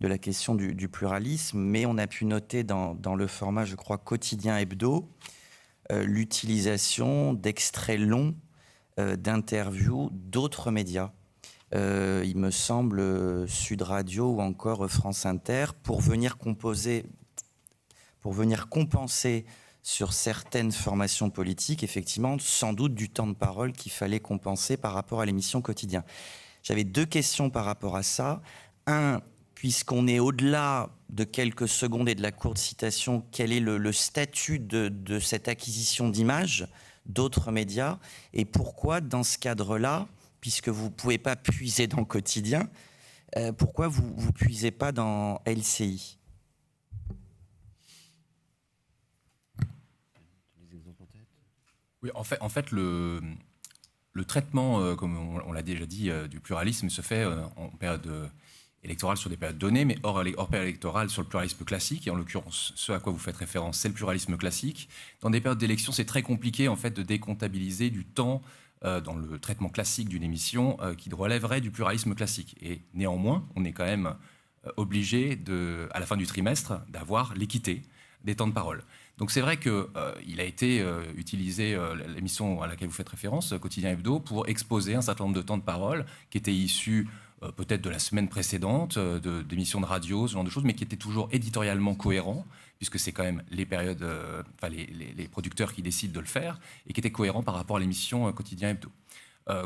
[SPEAKER 22] la question du pluralisme, mais on a pu noter dans le format, je crois, quotidien hebdo, l'utilisation d'extraits longs d'interviews d'autres médias. Il me semble Sud Radio ou encore France Inter, pour venir compenser sur certaines formations politiques, effectivement, sans doute du temps de parole qu'il fallait compenser par rapport à l'émission Quotidien. J'avais 2 questions par rapport à ça. Un, puisqu'on est au-delà de quelques secondes et de la courte citation, quel est le statut de cette acquisition d'images d'autres médias, et pourquoi, dans ce cadre-là, puisque vous ne pouvez pas puiser dans Quotidien, pourquoi vous ne puisez pas dans LCI ?
[SPEAKER 20] Oui, en fait le traitement, comme on l'a déjà dit, du pluralisme se fait en période électorale sur des périodes données, mais hors période électorale sur le pluralisme classique. Et en l'occurrence, ce à quoi vous faites référence, c'est le pluralisme classique. Dans des périodes d'élection, c'est très compliqué en fait de décomptabiliser du temps dans le traitement classique d'une émission qui relèverait du pluralisme classique. Et néanmoins, on est quand même obligé, à la fin du trimestre, d'avoir l'équité des temps de parole. Donc c'est vrai qu'il a été utilisé, l'émission à laquelle vous faites référence, Quotidien Hebdo, pour exposer un certain nombre de temps de parole qui étaient issus peut-être de la semaine précédente, d'émissions de radio, ce genre de choses, mais qui étaient toujours éditorialement cohérents, puisque c'est quand même les périodes, les producteurs qui décident de le faire, et qui étaient cohérents par rapport à l'émission Quotidien Hebdo.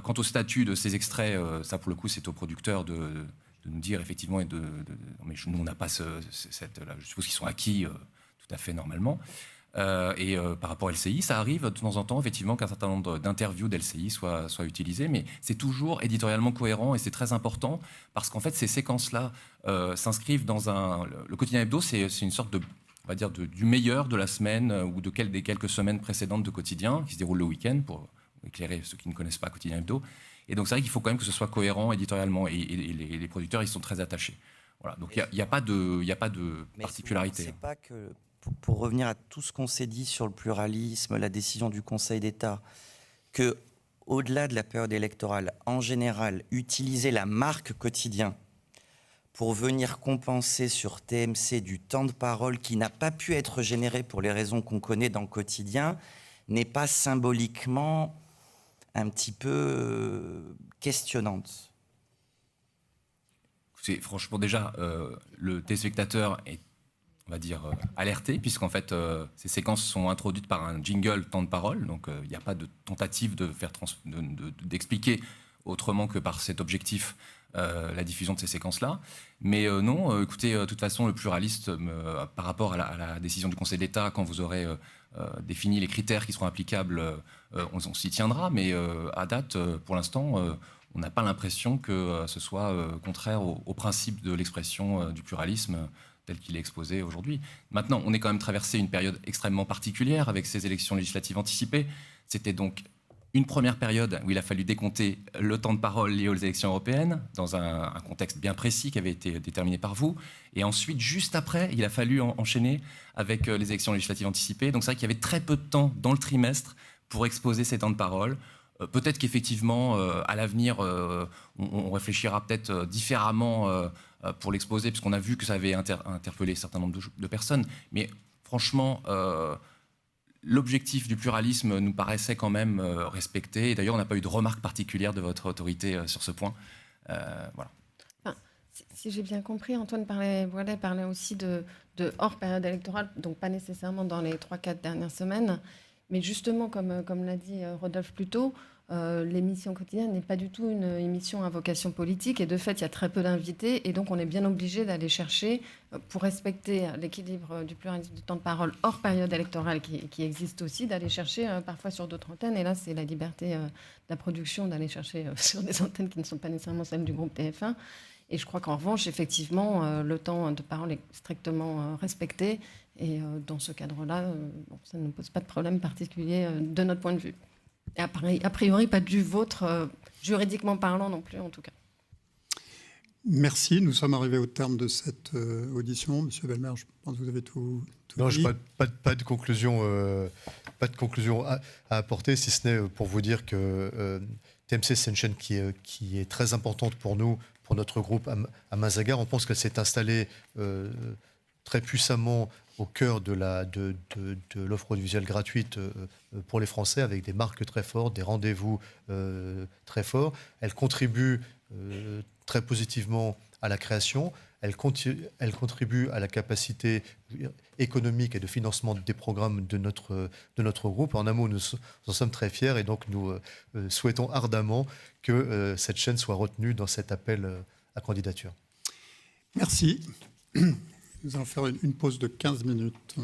[SPEAKER 20] Quant au statut de ces extraits, ça pour le coup c'est aux producteurs de nous dire effectivement, mais nous on n'a pas je suppose qu'ils sont acquis tout à fait normalement. Par rapport à LCI, ça arrive de temps en temps, effectivement, qu'un certain nombre d'interviews d'LCI soient utilisées, mais c'est toujours éditorialement cohérent et c'est très important parce qu'en fait, ces séquences-là s'inscrivent dans le quotidien hebdo, c'est une sorte on va dire, du meilleur de la semaine ou des quelques semaines précédentes de quotidien qui se déroule le week-end pour éclairer ceux qui ne connaissent pas quotidien hebdo. Et donc, c'est vrai qu'il faut quand même que ce soit cohérent éditorialement et les producteurs, ils sont très attachés. Voilà. Donc, il n'y a pas de particularité.
[SPEAKER 22] C'est pas que. Pour revenir à tout ce qu'on s'est dit sur le pluralisme, la décision du Conseil d'État, que au-delà de la période électorale, en général, utiliser la marque Quotidien pour venir compenser sur TMC du temps de parole qui n'a pas pu être généré pour les raisons qu'on connaît dans le Quotidien, n'est pas symboliquement un petit peu questionnante.
[SPEAKER 20] C'est franchement déjà, le téléspectateur est, on va dire, alerté, puisqu'en fait, ces séquences sont introduites par un jingle temps de parole, donc il n'y a pas de tentative d'expliquer autrement que par cet objectif la diffusion de ces séquences-là. Mais non, écoutez, de toute façon, le pluralisme, par rapport à la décision du Conseil d'État, quand vous aurez défini les critères qui seront applicables, on s'y tiendra, mais à date, pour l'instant, on n'a pas l'impression que ce soit contraire au principe de l'expression du pluralisme tel qu'il est exposé aujourd'hui. Maintenant, on est quand même traversé une période extrêmement particulière avec ces élections législatives anticipées. C'était donc une première période où il a fallu décompter le temps de parole lié aux élections européennes dans un contexte bien précis qui avait été déterminé par vous. Et ensuite, juste après, il a fallu enchaîner avec les élections législatives anticipées. Donc c'est vrai qu'il y avait très peu de temps dans le trimestre pour exposer ces temps de parole. Peut-être qu'effectivement, à l'avenir, on réfléchira peut-être différemment pour l'exposer, puisqu'on a vu que ça avait interpellé un certain nombre de personnes. Mais franchement, l'objectif du pluralisme nous paraissait quand même respecté. Et d'ailleurs, on n'a pas eu de remarques particulières de votre autorité sur ce point. Voilà.
[SPEAKER 18] Enfin, si j'ai bien compris, Antoine parlait aussi de hors période électorale, donc pas nécessairement dans les 3-4 dernières semaines, Mais justement, comme l'a dit Rodolphe plus tôt, l'émission quotidienne n'est pas du tout une émission à vocation politique. Et de fait, il y a très peu d'invités. Et donc, on est bien obligé d'aller chercher, pour respecter l'équilibre du pluralisme du temps de parole hors période électorale qui existe aussi, d'aller chercher parfois sur d'autres antennes. Et là, c'est la liberté de la production d'aller chercher sur des antennes qui ne sont pas nécessairement celles du groupe TF1. Et je crois qu'en revanche, effectivement, le temps de parole est strictement respecté. Et dans ce cadre-là, ça ne pose pas de problème particulier de notre point de vue. Et a priori, pas du vôtre, juridiquement parlant non plus, en tout cas.
[SPEAKER 1] Merci. Nous sommes arrivés au terme de cette audition. Monsieur Belmer, je pense que vous avez tout
[SPEAKER 2] non,
[SPEAKER 1] dit.
[SPEAKER 2] je n'ai pas de conclusion, à apporter, si ce n'est pour vous dire que TMC, c'est une chaîne qui est très importante pour nous, pour notre groupe à Mazagar. On pense qu'elle s'est installée très puissamment au cœur de l'offre audiovisuelle gratuite pour les Français, avec des marques très fortes, des rendez-vous très forts. Elle contribue très positivement à la création. Elle contribue à la capacité économique et de financement des programmes de notre groupe. En un mot, nous en sommes très fiers et donc nous souhaitons ardemment que cette chaîne soit retenue dans cet appel à candidature.
[SPEAKER 1] Merci. Nous allons faire une pause de 15 minutes.